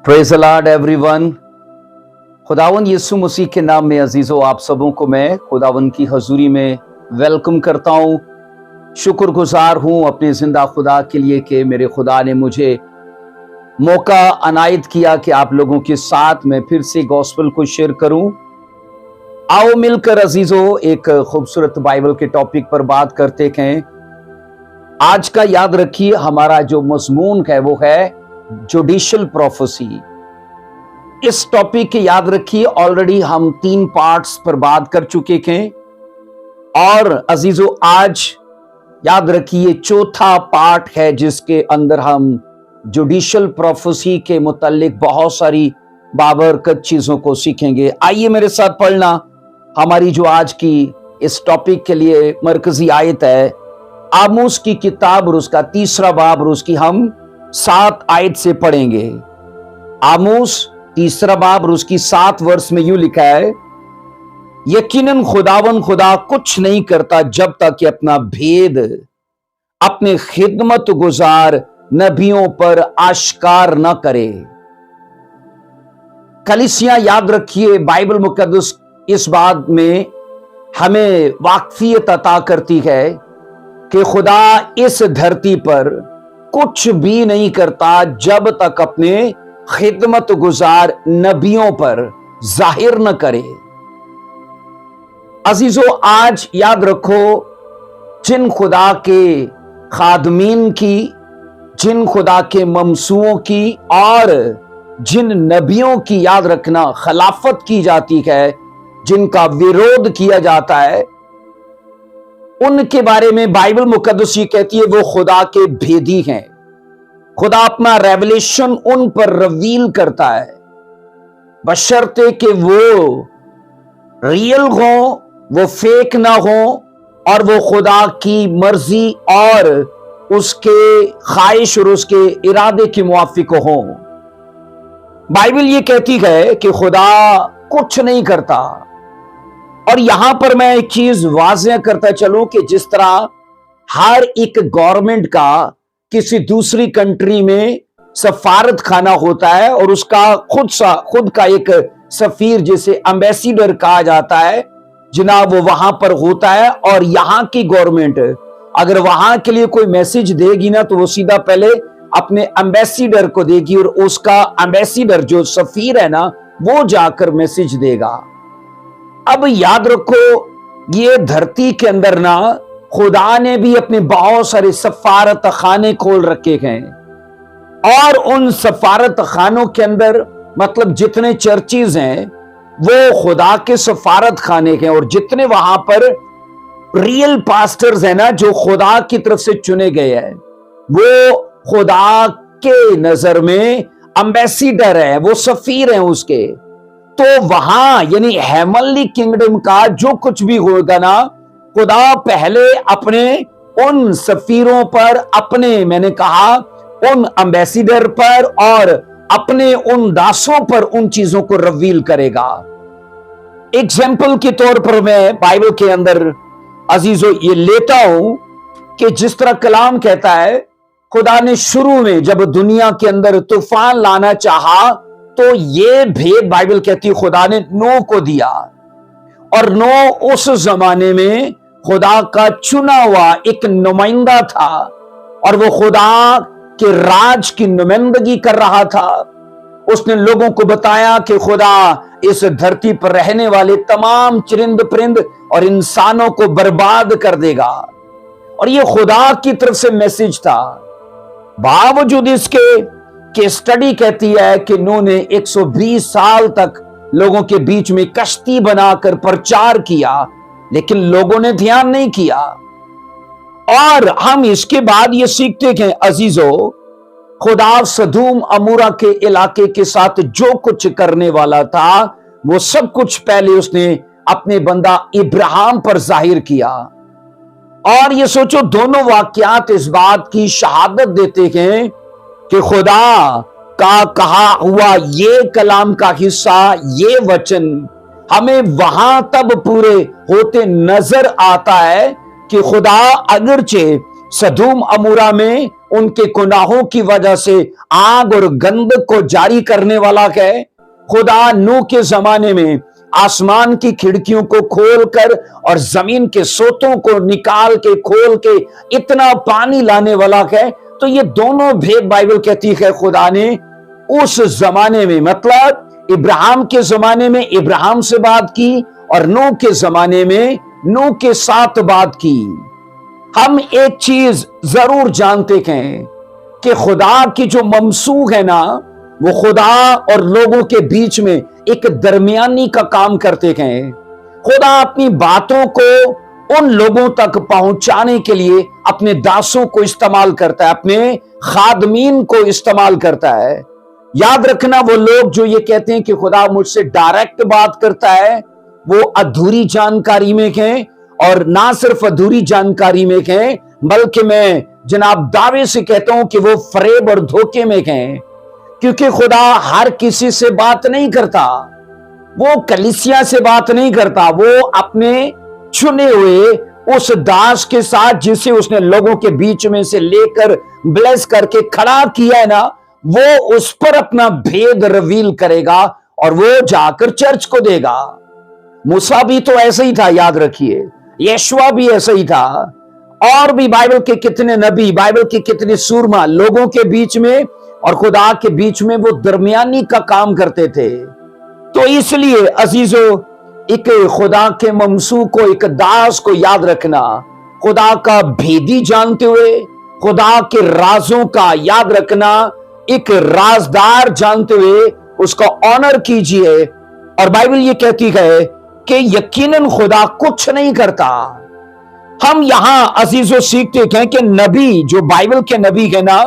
Praise the Lord everyone. खुदावंद यीशु मसीह के नाम में अजीजों आप सबों को मैं खुदावंद की हजूरी में वेलकम करता हूँ। शुक्रगुजार हूँ अपने जिंदा खुदा के लिए कि मेरे खुदा ने मुझे मौका अनायत किया कि आप लोगों के साथ मैं फिर से गॉस्पेल को शेयर करूं। आओ मिलकर अजीजों एक खूबसूरत बाइबल के टॉपिक पर बात करते हैं। आज का याद रखिए हमारा जो मज़मून है वो है जुडिशियल प्रोफेसी। इस टॉपिक के याद रखिए ऑलरेडी हम 3 पार्ट्स पर बात कर चुके हैं और अजीजों आज याद रखिए चौथा पार्ट है जिसके अंदर हम जुडिशियल प्रोफेसी के मुतालिक बहुत सारी बाबरकत चीजों को सीखेंगे। आइए मेरे साथ पढ़ना। हमारी जो आज की इस टॉपिक के लिए मरकजी आयत है आमोस की किताब और उसका 3रा बाब और उसकी हम 7 आयत से पढ़ेंगे। आमोस 3रा बाब और उसकी 7 वर्ष में यूं लिखा है, यकीनन खुदावन खुदा कुछ नहीं करता जब तक कि अपना भेद अपने खिदमत गुजार नबियों पर आश्कार न करे। कलीसियां याद रखिए बाइबल मुकद्दस इस बात में हमें वाकफियत अता करती है कि खुदा इस धरती पर कुछ भी नहीं करता जब तक अपने खिदमत गुजार नबियों पर जाहिर न करे। अजीजों आज याद रखो जिन खुदा के खादमीन की, जिन खुदा के ममसूओं की और जिन नबियों की याद रखना खिलाफत की जाती है, जिनका विरोध किया जाता है, उनके बारे में बाइबल मुकद्दस ये कहती है वो खुदा के भेदी हैं। खुदा अपना रेवलेशन उन पर रिवील करता है बशर्ते कि वो रियल हो, वो फेक ना हो और वो खुदा की मर्जी और उसके ख्वाहिश और उसके इरादे के मुवाफिक हो। बाइबल ये कहती है कि खुदा कुछ नहीं करता। और यहां पर मैं एक चीज वाज़ेह करता चलूं कि जिस तरह हर एक गवर्नमेंट का किसी दूसरी कंट्री में सफारत खाना होता है और उसका खुद का एक सफीर जिसे एम्बेसडर कहा जाता है जनाब वो वहां पर होता है। और यहां की गवर्नमेंट अगर वहां के लिए कोई मैसेज देगी ना तो वो सीधा पहले अपने एम्बेसडर को देगी और उसका एम्बेसडर जो सफीर है ना वो जाकर मैसेज देगा। अब याद रखो ये धरती के अंदर ना खुदा ने भी अपने बहुत सारे सफारत खाने खोल रखे हैं और उन सफारत खानों के अंदर मतलब जितने चर्चेज हैं वो खुदा के सफारत खाने हैं और जितने वहां पर रियल पास्टर्स हैं ना जो खुदा की तरफ से चुने गए हैं वो खुदा के नजर में एम्बेसडर है, वो सफीर हैं उसके। तो वहां यानी हेमनली किंगडम का जो कुछ भी होगा ना खुदा पहले अपने उन सफीरों पर, अपने मैंने कहा उन एम्बेसडर पर और अपने उन दासों पर उन चीजों को रिवील करेगा। एग्जाम्पल के तौर पर मैं बाइबल के अंदर अजीजों ये लेता हूं कि जिस तरह कलाम कहता है खुदा ने शुरू में जब दुनिया के अंदर तूफान लाना चाहा तो ये भेद बाइबल कहती है खुदा ने नूह को दिया और नूह उस जमाने में खुदा का चुना हुआ एक नुमाइंदा था और वो खुदा के राज की नुमाइंदगी कर रहा था। उसने लोगों को बताया कि खुदा इस धरती पर रहने वाले तमाम चरिंद परिंद और इंसानों को बर्बाद कर देगा और ये खुदा की तरफ से मैसेज था। बावजूद इसके कि स्टडी कहती है कि नूह ने 120 साल तक लोगों के बीच में कश्ती बनाकर प्रचार किया लेकिन लोगों ने ध्यान नहीं किया। और हम इसके बाद ये सीखते हैं अजीजों खुदा सदूम अमूरा के इलाके के साथ जो कुछ करने वाला था वो सब कुछ पहले उसने अपने बंदा इब्राहिम पर जाहिर किया। और ये सोचो दोनों वाकयात इस बात की शहादत देते हैं कि खुदा का कहा हुआ ये कलाम का हिस्सा, ये वचन हमें वहां तब पूरे होते नजर आता है कि खुदा अगरचे सदूम अमूरा में ان کے گناہوں کی وجہ سے آگ اور گندک کو جاری کرنے والا ہے۔ خدا نوح کے زمانے میں آسمان کی کھڑکیوں کو کھول کر اور زمین کے سوتوں کو نکال کے کھول کے اتنا پانی لانے والا ہے۔ تو یہ دونوں بھید بائبل کہتی ہے خدا نے اس زمانے میں، مطلب ابراہیم کے زمانے میں ابراہیم سے بات کی اور نوح کے زمانے میں نوح کے ساتھ بات کی۔ ہم ایک چیز ضرور جانتے ہیں کہ خدا کی جو ممسوح ہے نا، وہ خدا اور لوگوں کے بیچ میں ایک درمیانی کا کام کرتے ہیں۔ خدا اپنی باتوں کو ان لوگوں تک پہنچانے کے لیے اپنے داسوں کو استعمال کرتا ہے، اپنے خادمین کو استعمال کرتا ہے۔ یاد رکھنا، وہ لوگ جو یہ کہتے ہیں کہ خدا مجھ سے ڈائریکٹ بات کرتا ہے، وہ ادھوری جانکاری میں ہیں، اور نہ صرف ادھوری جانکاری میں ہیں بلکہ میں جناب دعوے سے کہتا ہوں کہ وہ فریب اور دھوکے میں ہیں، کیونکہ خدا ہر کسی سے بات نہیں کرتا، وہ کلیسیا سے بات نہیں کرتا، وہ اپنے چنے ہوئے اس داس کے ساتھ جسے اس نے لوگوں کے بیچ میں سے لے کر بلیس کر کے کھڑا کیا ہے نا، وہ اس پر اپنا بھید ریویل کرے گا اور وہ جا کر چرچ کو دے گا۔ موسیٰ بھی تو ایسا ہی تھا، یاد رکھیے، یشوع بھی ایسا ہی تھا، اور بھی بائبل کے کتنے نبی، بائبل کے کتنے سورما لوگوں کے بیچ میں اور خدا کے بیچ میں وہ درمیانی کا کام کرتے تھے۔ تو اس لیے عزیزو، ایک خدا کے ممسوح کو، ایک داس کو یاد رکھنا، خدا کا بھیدی جانتے ہوئے، خدا کے رازوں کا یاد رکھنا، ایک رازدار جانتے ہوئے اس کا آنر کیجئے۔ اور بائبل یہ کہتی ہے کہ یقیناً خدا کچھ نہیں کرتا۔ ہم یہاں عزیزو سیکھتے ہیں کہ نبی، جو بائبل کے نبی ہے نا،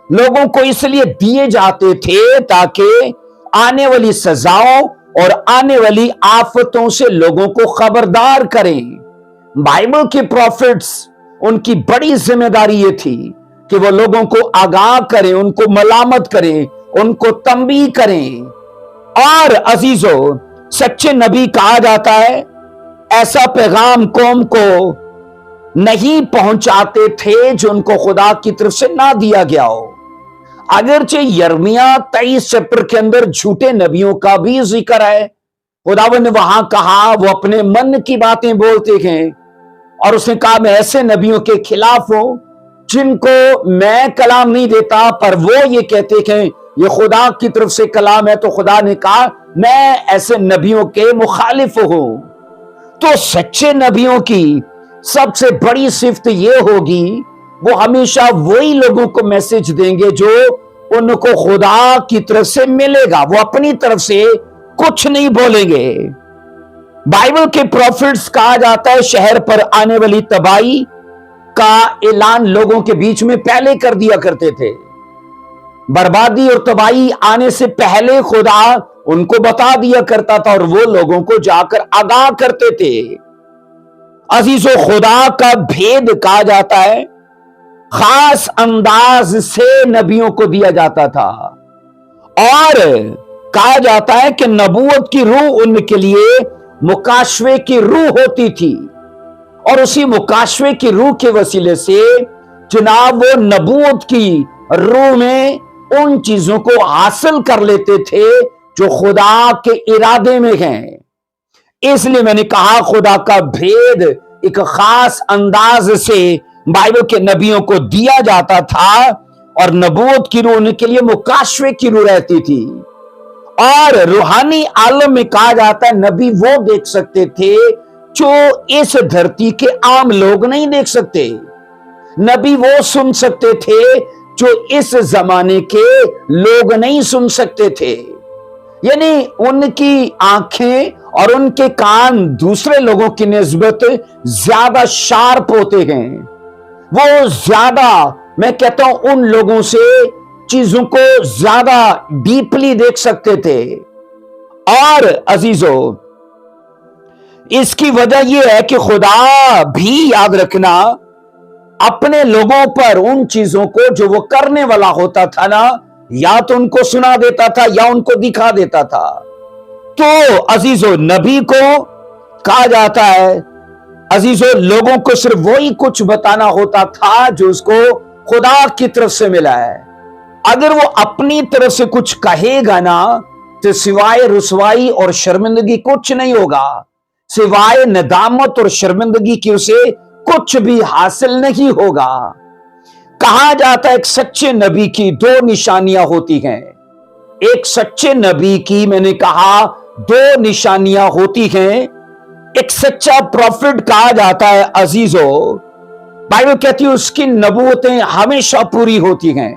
لوگوں کو اس لیے دیے جاتے تھے تاکہ آنے والی سزاؤں اور آنے والی آفتوں سے لوگوں کو خبردار کریں۔ بائبل کے پروفٹس، ان کی بڑی ذمہ داری یہ تھی کہ وہ لوگوں کو آگاہ کریں، ان کو ملامت کریں، ان کو تنبیہ کریں۔ اور عزیزو، سچے نبی کہا جاتا ہے ایسا پیغام قوم کو نہیں پہنچاتے تھے جو ان کو خدا کی طرف سے نہ دیا گیا ہو۔ اگرچہ یرمیہ 23 چیپٹر کے اندر جھوٹے نبیوں کا بھی ذکر ہے، خداوند نے وہاں کہا وہ اپنے من کی باتیں بولتے ہیں، اور اس نے کہا میں ایسے نبیوں کے خلاف ہوں جن کو میں کلام نہیں دیتا، پر وہ یہ کہتے ہیں یہ خدا کی طرف سے کلام ہے۔ تو خدا نے کہا میں ایسے نبیوں کے مخالف ہوں۔ تو سچے نبیوں کی سب سے بڑی صفت یہ ہوگی، وہ ہمیشہ وہی لوگوں کو میسج دیں گے جو ان کو خدا کی طرف سے ملے گا، وہ اپنی طرف سے کچھ نہیں بولیں گے۔ بائبل کے پروفٹس کہا جاتا ہے شہر پر آنے والی تباہی کا اعلان لوگوں کے بیچ میں پہلے کر دیا کرتے تھے۔ بربادی اور تباہی آنے سے پہلے خدا ان کو بتا دیا کرتا تھا اور وہ لوگوں کو جا کر آگاہ کرتے تھے۔ عزیزو، خدا کا بھید کہا جاتا ہے خاص انداز سے نبیوں کو دیا جاتا تھا، اور کہا جاتا ہے کہ نبوت کی روح ان کے لیے مکاشوے کی روح ہوتی تھی، اور اسی مکاشوے کی روح کے وسیلے سے جناب وہ نبوت کی روح میں ان چیزوں کو حاصل کر لیتے تھے جو خدا کے ارادے میں ہیں۔ اس لیے میں نے کہا خدا کا بھید ایک خاص انداز سے بائبل کے نبیوں کو دیا جاتا تھا، اور نبوت کی روح ان کے لیے مکاشوے کی روح رہتی تھی۔ اور روحانی عالم میں کہا جاتا ہے نبی وہ دیکھ سکتے تھے جو اس دھرتی کے عام لوگ نہیں دیکھ سکتے، نبی وہ سن سکتے تھے جو اس زمانے کے لوگ نہیں سن سکتے تھے۔ یعنی ان کی آنکھیں اور ان کے کان دوسرے لوگوں کی نسبت زیادہ شارپ ہوتے ہیں، وہ زیادہ، میں کہتا ہوں ان لوگوں سے چیزوں کو زیادہ ڈیپلی دیکھ سکتے تھے۔ اور عزیزو، اس کی وجہ یہ ہے کہ خدا بھی یاد رکھنا اپنے لوگوں پر ان چیزوں کو جو وہ کرنے والا ہوتا تھا نا، یا تو ان کو سنا دیتا تھا یا ان کو دکھا دیتا تھا۔ تو عزیزو، نبی کو کہا جاتا ہے عزیزو لوگوں کو صرف وہی کچھ بتانا ہوتا تھا جو اس کو खुदा की तरफ से मिला है। अगर वो अपनी तरफ से कुछ कहेगा ना तो सिवाय रुसवाई और शर्मिंदगी कुछ नहीं होगा, सिवाय नदामत और शर्मिंदगी की उसे कुछ भी हासिल नहीं होगा। कहा जाता है एक सच्चे नबी की दो निशानियां होती हैं। एक सच्चे नबी की मैंने कहा दो निशानियां होती हैं। एक सच्चा प्रॉफिट कहा जाता है अजीजों, बाइबल कहती है उसकी नबूवतें हमेशा पूरी होती हैं।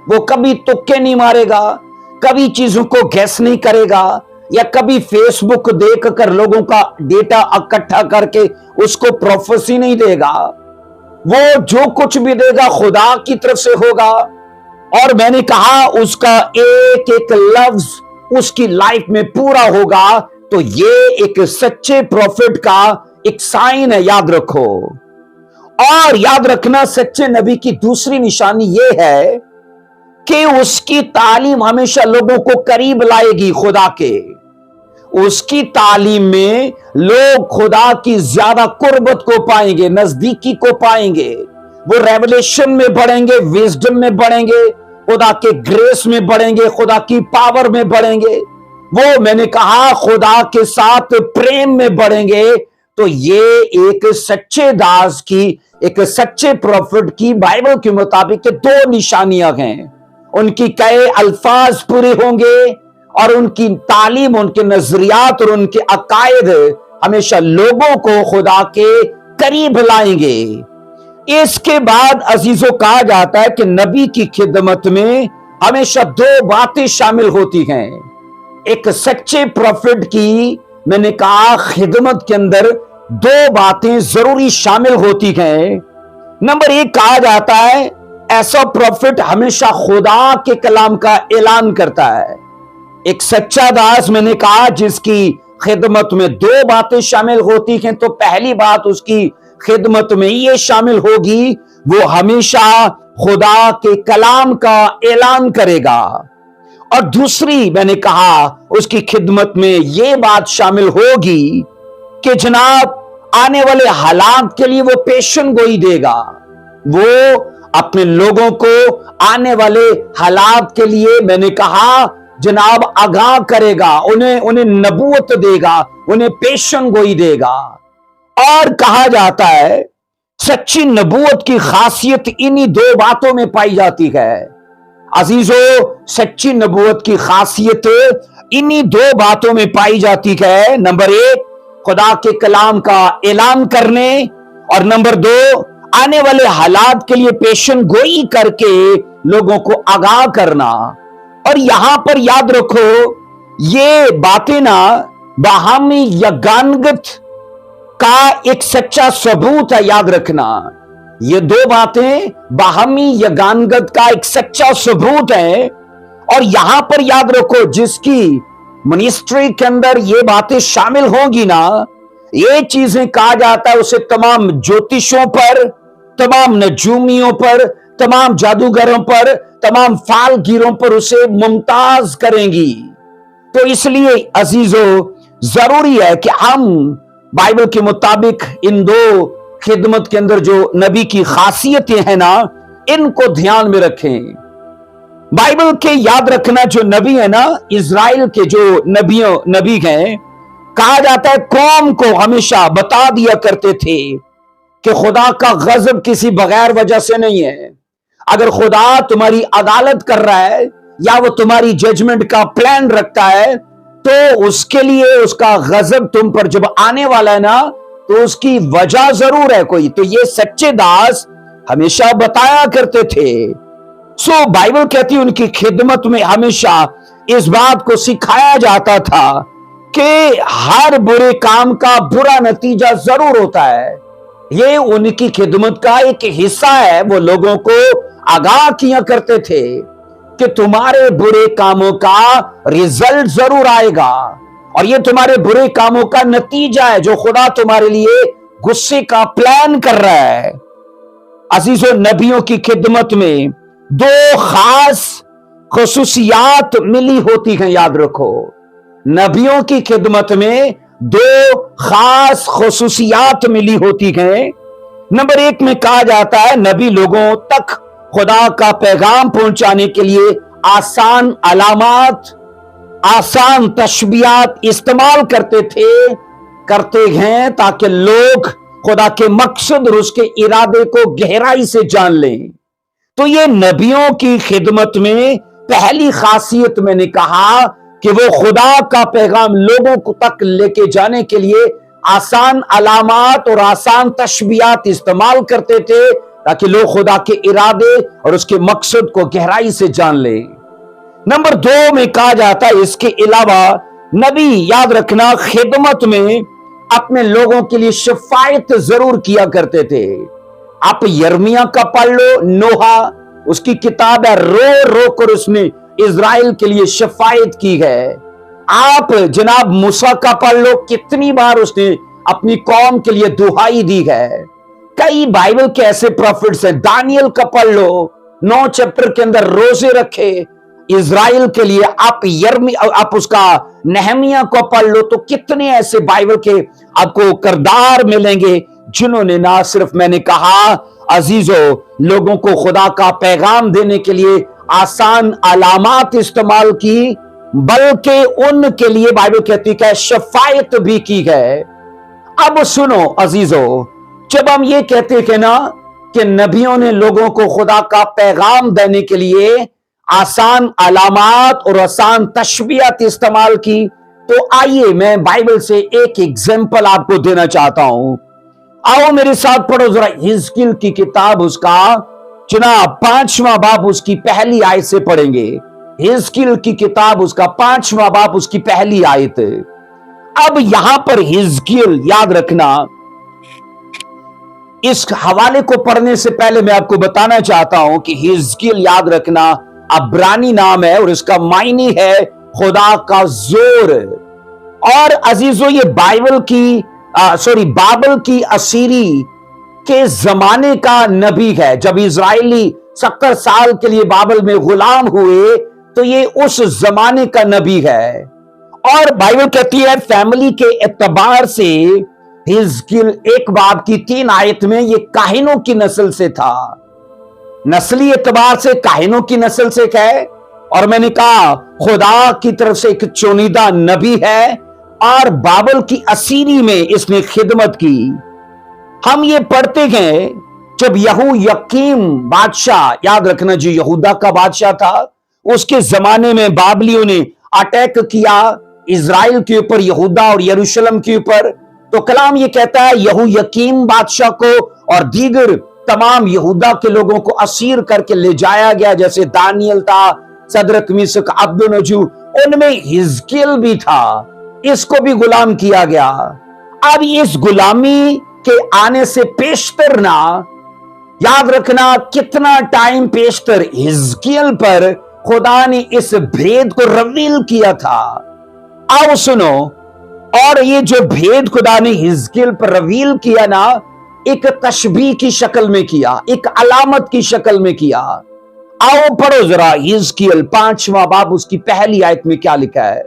वो कभी तुक्के नहीं मारेगा, कभी चीजों को गैस नहीं करेगा, या कभी फेसबुक देखकर लोगों का डेटा इकट्ठा करके उसको प्रोफेसी नहीं देगा। वो जो कुछ भी देगा खुदा की तरफ से होगा। और मैंने कहा उसका एक एक लफ्ज उसकी लाइफ में पूरा होगा। तो ये एक सच्चे प्रॉफिट का एक साइन है, याद रखो। और याद रखना सच्चे नबी की दूसरी निशानी ये है कि उसकी तालीम हमेशा लोगों को करीब लाएगी खुदा के। उसकी तालीम में लोग खुदा की ज्यादा कुर्बत को पाएंगे, नजदीकी को पाएंगे। वो रेवलेशन में बढ़ेंगे, विजडम में बढ़ेंगे, खुदा के ग्रेस में बढ़ेंगे, खुदा की पावर में बढ़ेंगे। वो मैंने कहा खुदा के साथ प्रेम में बढ़ेंगे। तो ये एक सच्चे दास की, एक सच्चे प्रॉफिट की बाइबल के मुताबिक दो निशानियां हैं। उनकी कई अल्फाज पूरे होंगे और उनकी तालीम, उनके नजरियात और उनके अकायद हमेशा लोगों को खुदा के करीब लाएंगे। इसके बाद अजीजों कहा जाता है कि नबी की खिदमत में हमेशा दो बातें शामिल होती हैं। एक सच्चे प्रॉफिट की मैंने कहा खिदमत के अंदर दो बातें जरूरी शामिल होती हैं। नंबर एक कहा जाता है ऐसा प्रॉफिट हमेशा खुदा के कलाम का ऐलान करता है। एक सच्चा दास मैंने कहा जिसकी खिदमत में दो बातें शामिल होती हैं। तो पहली बात उसकी खिदमत में ये शामिल होगी, वो हमेशा खुदा के कलाम का ऐलान करेगा। और दूसरी मैंने कहा उसकी खिदमत में ये बात शामिल होगी कि जनाब आने वाले हालात के लिए वो पेशन गोई देगा। वो अपने लोगों को आने वाले हालात के लिए मैंने कहा जनाब आगाह करेगा, उन्हें नबूवत देगा, उन्हें पेशन गोई देगा। और कहा जाता है सच्ची नबूवत की खासियत इन्हीं दो बातों में पाई जाती है। अजीजों सच्ची नबूवत की खासियत इन्हीं दो बातों में पाई जाती है। नंबर एक खुदा के कलाम का ऐलान करने, और नंबर दो आने वाले हालात के लिए पेशन गोई करके लोगों को आगाह करना। और यहां पर याद रखो ये बातें ना बाहमी यगानगत का एक सच्चा सबूत है। याद रखना ये दो बातें बाहमी यगानगत का एक सच्चा सबूत है। और यहां पर याद रखो जिसकी मिनिस्ट्री के अंदर ये बातें शामिल होंगी ना, ये चीजें कहा जाता है उसे तमाम ज्योतिषों पर, तमाम नजूमियों पर, तमाम जादूगरों पर, तमाम फालगीरों पर उसे मुमताज करेंगी। तो इसलिए अजीजों जरूरी है कि हम बाइबल के मुताबिक इन दो खिदमत के अंदर जो नबी की खासियतें हैं ना, इनको ध्यान में रखें। बाइबल के याद रखना जो नबी है ना, इज़राइल के जो नबी हैं, कहा जाता है कौम को हमेशा बता दिया करते थे कि खुदा का गजब किसी बगैर वजह से नहीं है। अगर खुदा तुम्हारी अदालत कर रहा है या वो तुम्हारी जजमेंट का प्लान रखता है तो उसके लिए उसका गजब तुम पर जब आने वाला है ना, तो उसकी वजह जरूर है कोई। तो ये सच्चे दास हमेशा बताया करते थे। सो बाइबल कहती है उनकी खिदमत में हमेशा इस बात को सिखाया जाता था कि हर बुरे काम का बुरा नतीजा जरूर होता है। ये उनकी खिदमत का एक हिस्सा है। वो लोगों को आगाह किया करते थे कि तुम्हारे बुरे कामों का रिजल्ट जरूर आएगा और ये तुम्हारे बुरे कामों का नतीजा है जो खुदा तुम्हारे लिए गुस्से का प्लान कर रहा है। अजीजों नबियों की खिदमत में दो खास खुसूसियात मिली होती हैं। याद रखो नबियों की खिदमत में दो खास खुसूसियात मिली होती हैं। नंबर एक में कहा जाता है नबी लोगों तक खुदा का पैगाम पहुंचाने के लिए आसान अलामात, आसान तशबीहात इस्तेमाल करते हैं ताकि लोग खुदा के मकसद और उसके इरादे को गहराई से जान लें। तो ये नबियों की खिदमत में पहली खासियत मैंने कहा कि वो खुदा का पैगाम लोगों को तक लेके जाने के लिए आसान अलामात और आसान तशबीहात इस्तेमाल करते थे ताकि लोग खुदा के इरादे और उसके मकसद को गहराई से जान ले। नंबर 2 में कहा जाता है इसके अलावा नबी, याद रखना, खिदमत में अपने लोगों के लिए शफायत जरूर किया करते थे। आप यर्मिया का पढ़ लो, नोहा उसकी किताब है, रो रो कर उसने इज़राइल के लिए शफायत की है। आप जनाब मूसा का पढ़ लो, कितनी बार उसने अपनी कौम के लिए दुहाई दी है। कई बाइबल के ऐसे प्रॉफिट्स हैं, दानियल का पढ़ लो, 9 चैप्टर के अंदर रोजे रखे इज़राइल के लिए। आप उसका नहमिया को पढ़ लो तो कितने ऐसे बाइबल के आपको किरदार मिलेंगे जिन्होंने ना सिर्फ, मैंने कहा अजीजों, लोगों को खुदा का पैगाम देने के लिए आसान अलामात इस्तेमाल की, बल्कि उनके लिए बाइबल कहती है शफायत भी की है। अब सुनो अजीजों, जब हम ये कहते हैं ना कि नबियों ने लोगों को खुदा का पैगाम देने के लिए आसान अलामात और आसान तशबीहात इस्तेमाल की, तो आइए मैं बाइबल से एक एग्जाम्पल आपको देना चाहता हूं। आओ मेरे साथ पढ़ो जरा हिजकिय्याह की किताब, उसका जनाब 5वां बाब उसकी पहली आयत से पढ़ेंगे। हिजकिय्याह की किताब उसका 5वां बाब उसकी पहली आयत। अब यहां पर हिजकिय्याह, याद रखना, इस हवाले को पढ़ने से पहले मैं आपको बताना चाहता हूं कि हिजकिय्याह, याद रखना, अब्रानी नाम है और इसका मायने है खुदा का जोर। और अजीजों, ये बाबल की असीरी के जमाने का नबी है। जब इजराइली 70 साल के लिए बाबल में गुलाम हुए तो ये उस जमाने का नबी है। और बाइबल कहती है फैमिली के एतबार से हिजकिय्याह 1 बाब की 3 आयत में ये काहिनों की नस्ल से था। नस्ली एतबार से काहिनों की नस्ल से है, और मैंने कहा खुदा की तरफ से एक चुनिंदा नबी है और बाबल की असीरी में इसने खिदमत की। हम ये पढ़ते हैं जब यहोयाकीम बादशाह, याद रखना जो यहूदा का बादशाह था, उसके जमाने में बाबलियों ने अटैक किया इजराइल के ऊपर, यहूदा और यरूशलेम के ऊपर। तो कलाम ये कहता है यहोयाकीम बादशाह को और दीगर तमाम यहूदा के लोगों को असीर करके ले जाया गया, जैसे दानियल था, सदरक, मिशक, अब्दुन्नजू, उनमें हिजकिय्याह भी था, इसको भी गुलाम किया गया। अब इस गुलामी के आने से पेशतर ना, याद रखना कितना टाइम पेशतर हिजकिय्याह पर खुदा ने इस भेद को रिवील किया था। आओ सुनो, और ये जो भेद खुदा ने हिजकिय्याह पर रिवील किया ना, एक तशबीह की शक्ल में किया, एक अलामत की शक्ल में किया। आओ पढ़ो जरा हिजकिय्याह 5वां बाब उसकी पहली आयत में क्या लिखा है।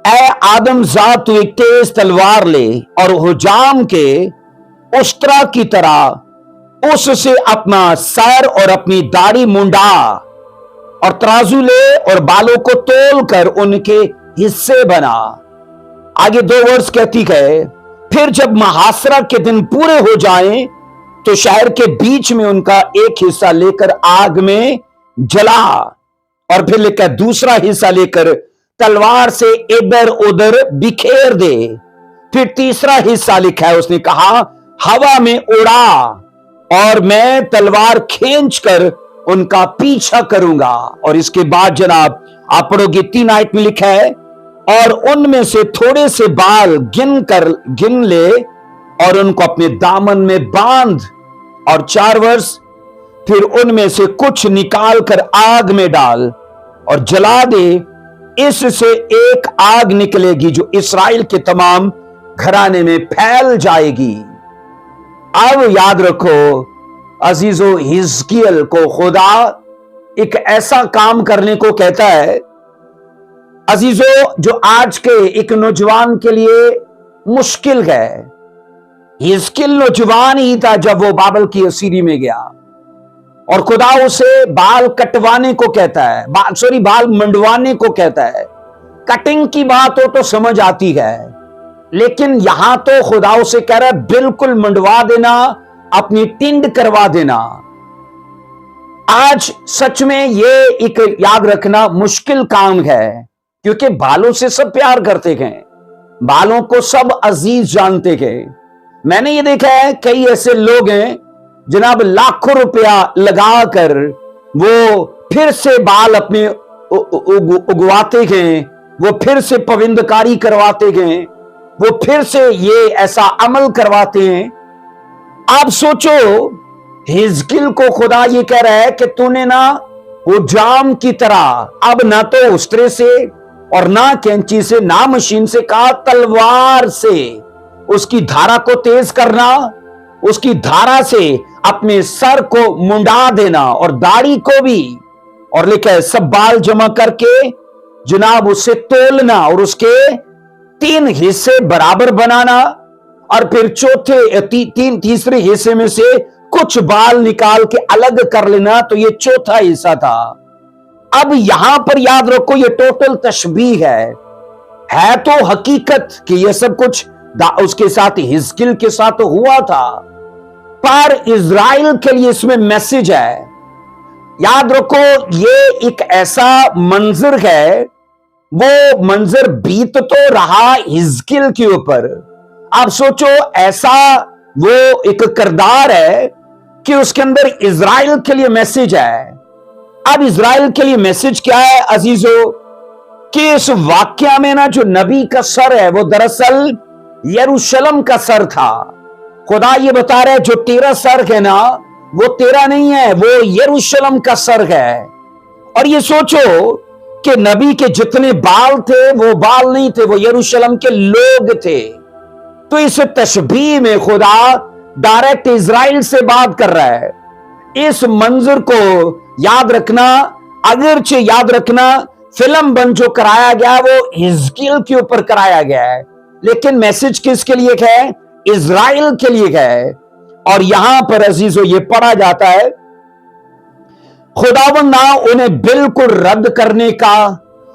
ऐ आदम जात, तू एक तेज तलवार ले और हुजाम के उस्त्रा की तरह उससे अपना सर और अपनी दाढ़ी मुंडा, और तराजू ले और बालों को तोल कर उनके हिस्से बना। आगे 2 वर्ष कहती है, फिर जब महासरा के दिन पूरे हो जाएं तो शहर के बीच में उनका एक हिस्सा लेकर आग में जला, और फिर लिखा दूसरा हिस्सा लेकर तलवार से इधर उधर बिखेर दे। फिर तीसरा हिस्सा लिखा है, उसने कहा हवा में उड़ा, और मैं तलवार खींचकर उनका पीछा करूंगा। और इसके बाद जनाब आप पढ़ोगे 3 आयत में लिखा है, और उनमें से थोड़े से बाल गिन ले और उनको अपने दामन में बांध, और 4 वर्ष, फिर उनमें से कुछ निकाल कर आग में डाल और जला दे। इससे एक आग निकलेगी जो इस्राएल के तमाम घराने में फैल जाएगी। अब याद रखो अजीजों, हिजकिय्याह को खुदा एक ऐसा काम करने को कहता है अजीजों जो आज के एक नौजवान के लिए मुश्किल है। हिजकिय्याह नौजवान ही था जब वो बाबल की असीरी में गया। और खुदा उसे बाल कटवाने को कहता है, बाल मंडवाने को कहता है। कटिंग की बात हो तो समझ आती है, लेकिन यहां तो खुदा उसे कह रहा है बिल्कुल मंडवा देना, अपनी टिंड करवा देना। आज सच में ये एक याद रखना मुश्किल काम है, क्योंकि बालों से सब प्यार करते हैं, बालों को सब अजीज जानते हैं। मैंने ये देखा है कई ऐसे लोग हैं जनाब लाखों रुपया लगाकर वो फिर से बाल अपने उगवाते हैं, वो फिर से पवित्रकारी करवाते हैं, वो फिर से ये ऐसा अमल करवाते हैं। आप सोचो, हिजकिल को खुदा ये कह रहा है कि तूने ना वो जाम की तरह अब ना तो उस्तरे से और ना कैंची से ना मशीन से, कहा तलवार से उसकी धारा को तेज करना, उसकी धारा से अपने सर को मुंडा देना और दाढ़ी को भी, और लिखा है सब बाल जमा करके जनाब उसे तोलना और उसके 3 हिस्से बराबर बनाना, और फिर तीसरे हिस्से में से कुछ बाल निकाल के अलग कर लेना। तो ये चौथा हिस्सा था। अब यहां पर याद रखो ये टोटल तशबीह है तो हकीकत कि ये सब कुछ उसके साथ हिजकिल के साथ हुआ था, पर इज़राइल के लिए इसमें मैसेज है। याद रखो ये एक ऐसा मंजर है, वो मंजर बीत तो रहा हिजकिल के ऊपर। आप सोचो ऐसा वो एक किरदार है कि उसके अंदर इज़राइल के लिए मैसेज है। अब इज़राइल के लिए मैसेज क्या है अजीजों, कि इस वाक्या में ना जो नबी का सर है वो दरअसल यरूशलेम का सर था। खुदा ये बता रहा है जो तेरा सर है ना वो तेरा नहीं है, वो यरूशलेम का सर है। और ये सोचो कि नबी के जितने बाल थे वो बाल नहीं थे, वो यरूशलेम के लोग थे। तो इस तशबीह में खुदा डायरेक्ट इज़राइल से बात कर रहा है। इस मंजर को याद रखना, अगरचे याद रखना फिल्म बन जो कराया गया वो हिजकिल के ऊपर कराया गया है, लेकिन मैसेज किसके लिए है? इज़राइल के लिए है। और यहां पर अजीजों ये पढ़ा जाता है खुदावंद ना उन्हें बिल्कुल रद्द करने का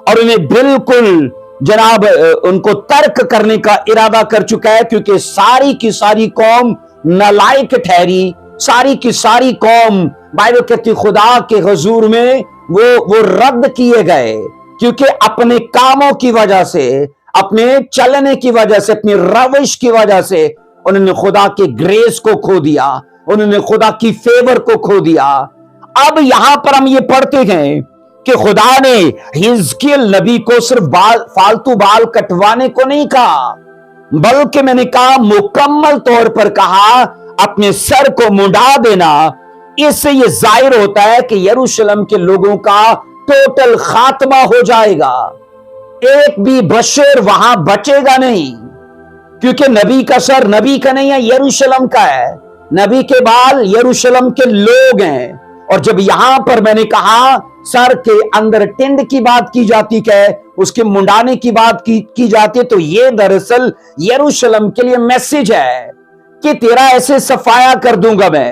और उन्हें बिल्कुल जनाब उनको तर्क करने का इरादा कर चुका है, क्योंकि सारी की सारी कौम नालायक ठहरी, सारी की सारी कौम बाइबल कहती खुदा के हुजूर में वो रद्द किए गए, क्योंकि अपने कामों की वजह से, अपने चलने की वजह से, अपनी रविश की वजह से उन्होंने खुदा के ग्रेस को खो दिया, उन्होंने खुदा की फेवर को खो दिया। अब यहां पर हम ये पढ़ते हैं कि खुदा ने हिजकियल नबी को सिर्फ फालतू बाल कटवाने को नहीं कहा, बल्कि मैंने कहा मुकम्मल तौर पर कहा अपने सर को मुंडा देना। इससे यह जाहिर होता है कि यरूशलेम के लोगों का टोटल खात्मा हो जाएगा, एक भी बशर वहां बचेगा नहीं, क्योंकि नबी का सर नबी का नहीं है, यरूशलेम का है। नबी के बाल यरूशलेम के लोग हैं। और जब यहां पर मैंने कहा सर के अंदर टिंड की बात की जाती है, उसके मुंडाने की बात की जाती है, तो ये दरअसल यरूशलेम के लिए मैसेज है कि तेरा ऐसे सफाया कर दूंगा मैं।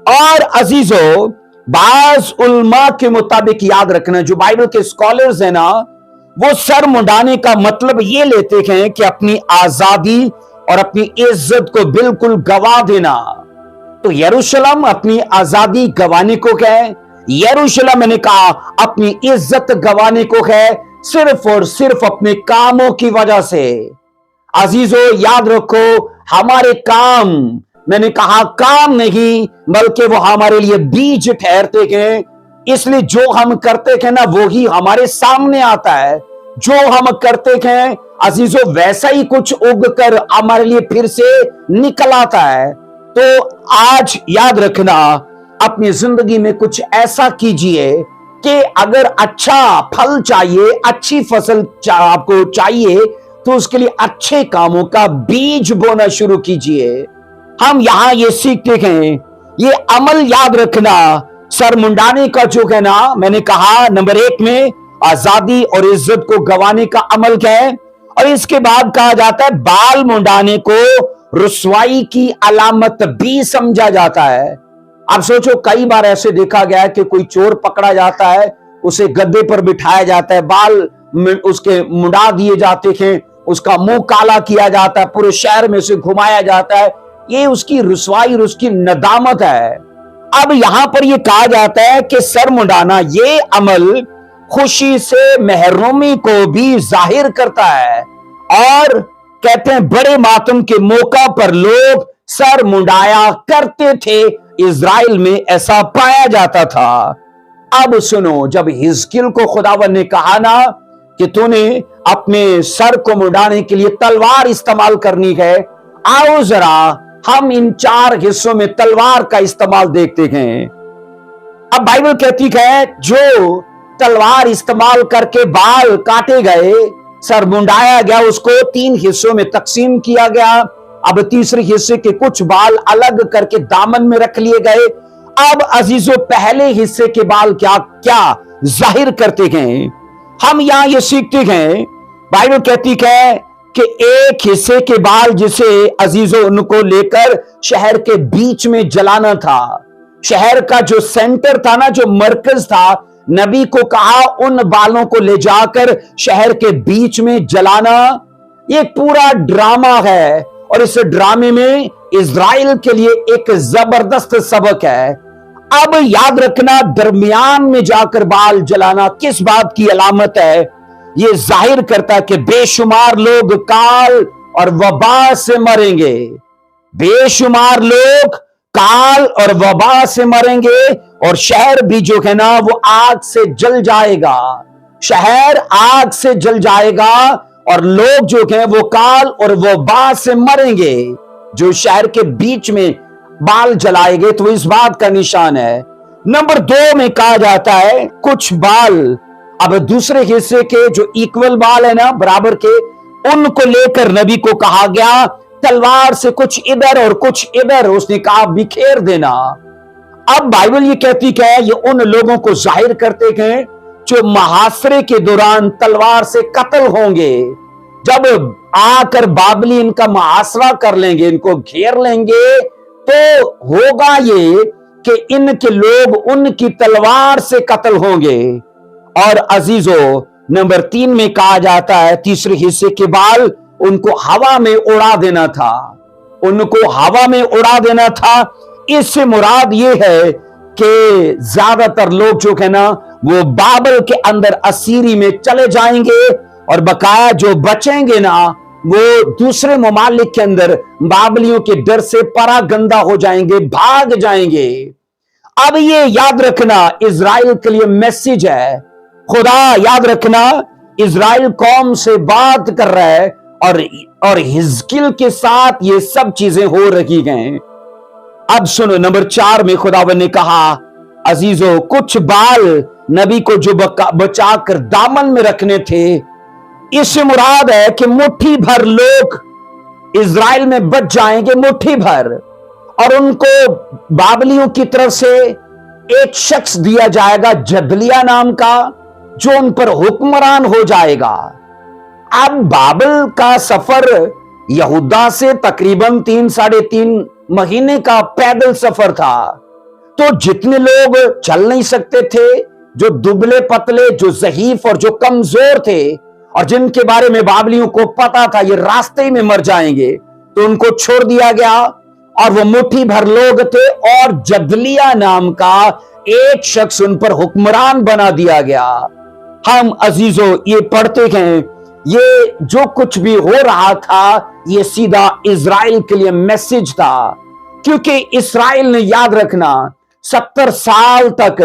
और अजीजों बाज उलमा के मुताबिक याद रखना, जो बाइबल के स्कॉलर्स हैं ना, वो सर मुंडाने का मतलब ये लेते हैं कि अपनी आजादी और अपनी इज्जत को बिल्कुल गवा देना। तो यरूशलेम अपनी आजादी गवाने को है, यरूशलेम मैंने कहा अपनी इज्जत गवाने को है, सिर्फ और सिर्फ अपने कामों की वजह से। अजीजों याद रखो हमारे काम, मैंने कहा काम नहीं बल्कि वो हमारे लिए बीज ठहरते हैं, इसलिए जो हम करते हैं ना वो ही हमारे सामने आता है। जो हम करते हैं अजीजों वैसा ही कुछ उग कर हमारे लिए फिर से निकल आता है। तो आज याद रखना अपनी जिंदगी में कुछ ऐसा कीजिए कि अगर अच्छा फल चाहिए, अच्छी फसल आपको चाहिए, तो उसके लिए अच्छे कामों का बीज बोना शुरू कीजिए। हम यहां ये सीखते हैं, ये अमल याद रखना सर मुंडाने का जो है ना, मैंने कहा नंबर 1 में आजादी और इज्जत को गंवाने का अमल क्या है, और इसके बाद कहा जाता है बाल मुंडाने को रुसवाई की अलामत भी समझा जाता है। आप सोचो, कई बार ऐसे देखा गया है कि कोई चोर पकड़ा जाता है, उसे गद्दे पर बिठाया जाता है, बाल उसके मुंडा दिए जाते हैं, उसका मुंह काला किया जाता है, पूरे शहर में से घुमाया जाता है। ये उसकी रुसवाई और उसकी नदामत है। अब यहां पर ये कहा जाता है कि सर मुंडाना ये अमल खुशी से महरूमी को भी जाहिर करता है, और कहते हैं बड़े मातम के मौका पर लोग सर मुंडाया करते थे। इज़राइल में ऐसा पाया जाता था। अब सुनो, जब हिजकिय्याह को खुदावन ने कहा ना कि तूने अपने सर को मुंडाने के लिए तलवार इस्तेमाल करनी है, आओ जरा हम इन 4 हिस्सों में तलवार का इस्तेमाल देखते हैं। अब बाइबल कहती है जो तलवार इस्तेमाल करके बाल काटे गए, सर मुंडाया गया, उसको 3 हिस्सों में तकसीम किया गया। अब तीसरे हिस्से के कुछ बाल अलग करके दामन में रख लिए गए। अब अजीजों, पहले हिस्से के बाल क्या क्या जाहिर करते हैं? हम यहां ये सीखते हैं, बाइबल कहती है कि एक हिस्से के बाल जिसे अजीजों उनको लेकर शहर के बीच में जलाना था। शहर का जो सेंटर था ना, जो मरकज था, नबी को कहा उन बालों को ले जाकर शहर के बीच में जलाना। ये पूरा ड्रामा है, और इस ड्रामे में इज़राइल के लिए एक जबरदस्त सबक है। अब याद रखना, दरमियान में जाकर बाल जलाना किस बात की अलामत है? ये जाहिर करता है कि बेशुमार लोग काल और वबा से मरेंगे। बेशुमार लोग काल और वबा से मरेंगे, और शहर भी जो है ना वो आग से जल जाएगा। शहर आग से जल जाएगा, और लोग जो हैं वो काल और वबा से मरेंगे। जो शहर के बीच में बाल जलाएंगे तो इस बात का निशान है। नंबर 2 में कहा जाता है कुछ बाल, अब दूसरे हिस्से के जो इक्वल बाल है ना, बराबर के, उनको लेकर नबी को कहा गया तलवार से कुछ इधर और कुछ इधर, उसने कहा बिखेर देना। अब बाइबल ये कहती है ये उन लोगों को जाहिर करते हैं जो महासरे के दौरान तलवार से कत्ल होंगे। जब आकर बाबली इनका महासरा कर लेंगे, इनको घेर लेंगे, तो होगा ये कि इनके लोग उनकी तलवार से कत्ल होंगे। और अजीजों, नंबर 3 में कहा जाता है तीसरे हिस्से के बाल उनको हवा में उड़ा देना था। उनको हवा में उड़ा देना था। इससे मुराद ये है कि ज्यादातर लोग जो है ना वो बाबल के अंदर असीरी में चले जाएंगे, और बकाया जो बचेंगे ना वो दूसरे ममालिक के अंदर बाबलियों के डर से परागंदा हो जाएंगे, भाग जाएंगे। अब ये याद रखना इज़राइल के लिए मैसेज है। खुदा याद रखना इज़राइल कौम से बात कर रहा है, और हिजकिय्याह के साथ ये सब चीजें हो रही हैं। अब सुनो, नंबर 4 में खुदावन ने कहा अजीजों, कुछ बाल नबी को जो बचाकर दामन में रखने थे, इससे मुराद है कि मुट्ठी भर लोग इज़राइल में बच जाएंगे, मुट्ठी भर, और उनको बाबलियों की तरफ से एक शख्स दिया जाएगा जदलिया नाम का, जो उन पर हुक्मरान हो जाएगा। अब बाबल का सफर यहूदा से तकरीबन 3-3.5 महीने का पैदल सफर था। तो जितने लोग चल नहीं सकते थे, जो दुबले पतले, जो ज़ईफ और जो कमजोर थे, और जिनके बारे में बाबलियों को पता था ये रास्ते में मर जाएंगे, तो उनको छोड़ दिया गया। और वो मुट्ठी भर लोग थे, और जदलिया नाम का एक शख्स उन पर हुक्मरान बना दिया गया। हम अजीजों ये पढ़ते हैं, ये जो कुछ भी हो रहा था ये सीधा इज़राइल के लिए मैसेज था, क्योंकि इस्राएल ने याद रखना 70 साल तक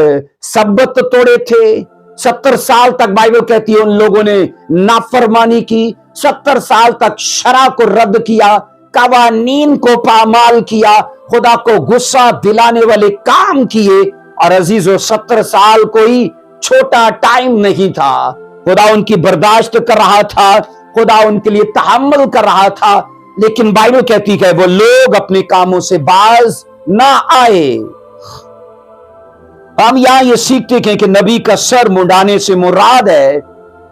सब्बत तोड़े थे। 70 साल तक बाइबल कहती है उन लोगों ने नाफरमानी की। 70 साल तक शरा को रद्द किया, कवानीन को पामाल किया, खुदा को गुस्सा दिलाने वाले काम किए। और अजीजों, 70 साल कोई छोटा टाइम नहीं था। खुदा उनकी बर्दाश्त कर रहा था, खुदा उनके लिए तहम्मुल कर रहा था, लेकिन बाइबल कहती है वो लोग अपने कामों से बाज ना आए। हम यहां ये सीखते हैं कि नबी का सर मुंडाने से मुराद है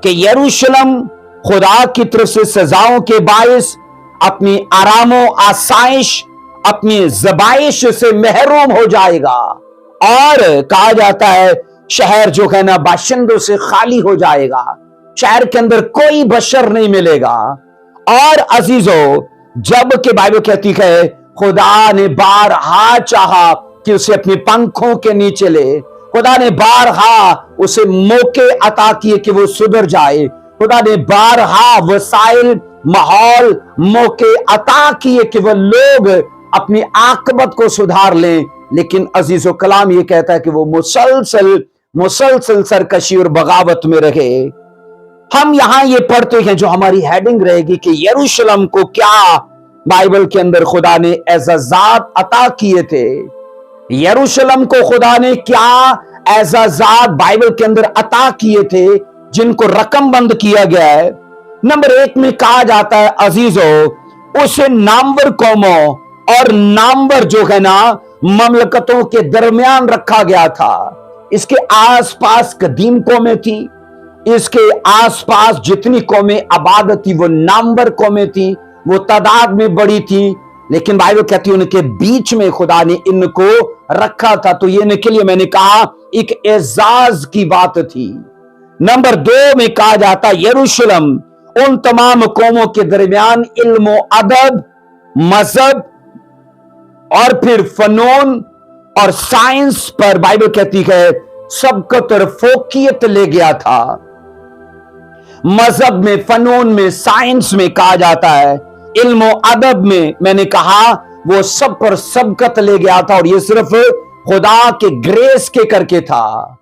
कि यरूशलेम खुदा की तरफ से सजाओं के बायस अपनी आरामो आसाइश, अपनी ज़बाइश से महरूम हो जाएगा। और कहा जाता है शहर जो है ना बाशिंदों से खाली हो जाएगा, शहर के अंदर कोई बशर नहीं मिलेगा। और अजीजों, जब कि बाइबल कहती है खुदा ने बारहा चाहा कि उसे अपने पंखों के नीचे ले, खुदा ने बारहा उसे मौके अता किए कि वो सुधर जाए, खुदा ने बारहा वसाइल माहौल मौके अता किए कि वो लोग अपनी आकबत को सुधार लें। लेकिन अजीजो कलाम ये कहता है कि वो मुसलसल सरकशी और बगावत में रहे। हम यहां ये पढ़ते हैं, जो हमारी हेडिंग रहेगी कि यरूशलेम को क्या बाइबल के अंदर खुदा ने एजाजात अता किए थे। यरूशलेम को खुदा ने क्या एजाजात बाइबल के अंदर अता किए थे जिनको रकमबंद किया गया है। नंबर 1 में कहा जाता है अजीजों, उसे नामवर कौमों और नामवर जो है ना ममलकतों के दरमियान रखा गया था। इसके आसपास कदीम कौमें थी, इसके आसपास जितनी कौमें आबाद थी वो नामवर कौमें थी, वो तादाद में बड़ी थी, लेकिन बाइबल कहती है उनके बीच में खुदा ने इनको रखा था। तो ये इनके लिए मैंने कहा एक एजाज की बात थी। नंबर 2 में कहा जाता यरूशलेम उन तमाम कौमों के दरमियान इल्म अदब, मजहब और फिर फनून और साइंस पर बाइबल कहती है सबकत और फोकियत ले गया था। मजहब में, फनून में, साइंस में कहा जाता है, इल्म अदब में मैंने कहा वो सब पर सबकत ले गया था, और ये सिर्फ खुदा के ग्रेस के करके था।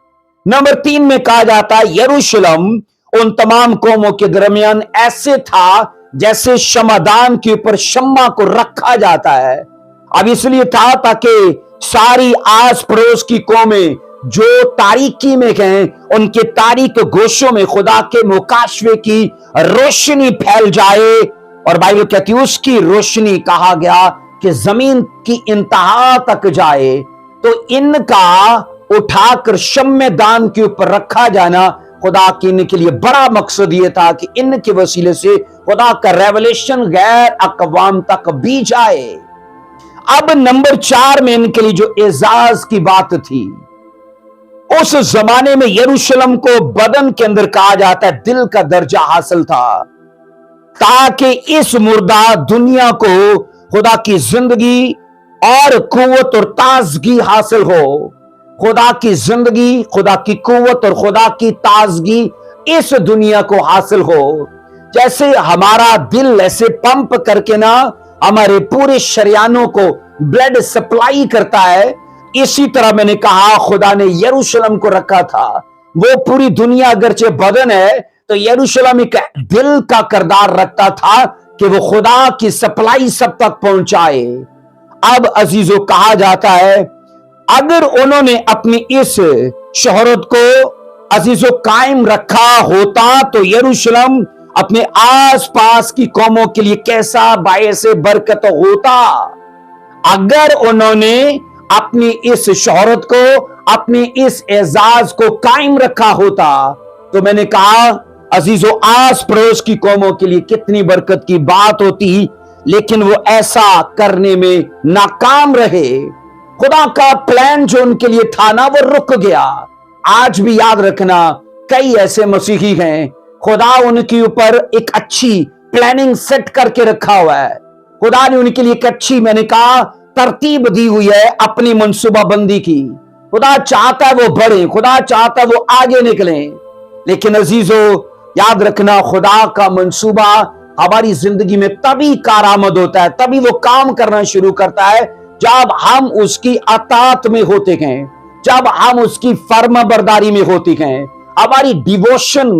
नंबर 3 में कहा जाता है यरूशलेम उन तमाम कौमों के दरमियान ऐसे था जैसे शमादान के ऊपर शम्मा को रखा जाता है। अब इसलिए था ताकि सारी आस पड़ोस की कौमें जो तारीकी में हैं उनके तारीक गोशों में खुदा के मुकाशवे की रोशनी फैल जाए। और बाइबल कहती है उसकी रोशनी कहा गया कि जमीन की इंतहा तक जाए। तो इनका उठाकर शम्मेदान के ऊपर रखा जाना खुदा के इनके लिए बड़ा मकसद ये था कि इनके वसीले से खुदा का रेवलेशन गैर अकवाम तक भी जाए। अब नंबर 4 में इनके लिए जो एजाज की बात थी, उस जमाने में यरूशलेम को बदन के अंदर कहा जाता है दिल का दर्जा हासिल था, ताकि इस मुर्दा दुनिया को खुदा की जिंदगी और कुव्वत और ताजगी हासिल हो। खुदा की जिंदगी, खुदा की कुव्वत और खुदा की ताजगी इस दुनिया को हासिल हो। जैसे हमारा दिल ऐसे पंप करके ना हमारे पूरे शरियानों को ब्लड सप्लाई करता है, इसी तरह मैंने कहा खुदा ने यरूशलेम को रखा था। वो पूरी दुनिया अगरचे बदन है, तो यरूशलेम एक दिल का किरदार रखता था कि वो खुदा की सप्लाई सब तक पहुंचाए। अब अजीजों कहा जाता है अगर उन्होंने अपनी इस शोहरत को अजीजों कायम रखा होता तो यरूशलेम अपने आसपास की कौमों के लिए कैसा बायसे बरकत होता। अगर उन्होंने अपनी इस शोहरत को, अपनी इस एजाज को कायम रखा होता तो मैंने कहा अजीजों आस पड़ोस की कौमों के लिए कितनी बरकत की बात होती, लेकिन वो ऐसा करने में नाकाम रहे। खुदा का प्लान जो उनके लिए था ना वो रुक गया। आज भी याद रखना कई ऐसे मसीही हैं, खुदा उनके ऊपर एक अच्छी प्लानिंग सेट करके रखा हुआ है। खुदा ने उनके लिए एक अच्छी, मैंने कहा, तरतीब दी हुई है अपनी मंसूबाबंदी की। खुदा चाहता है वो बढ़े, खुदा चाहता है वो आगे निकले। लेकिन अजीजों याद रखना खुदा का मंसूबा हमारी जिंदगी में तभी कारआमद होता है, तभी वो काम करना शुरू करता है जब हम उसकी अतात में होते हैं, जब हम उसकी फर्मा बरदारी में होते हैं। हमारी डिवोशन,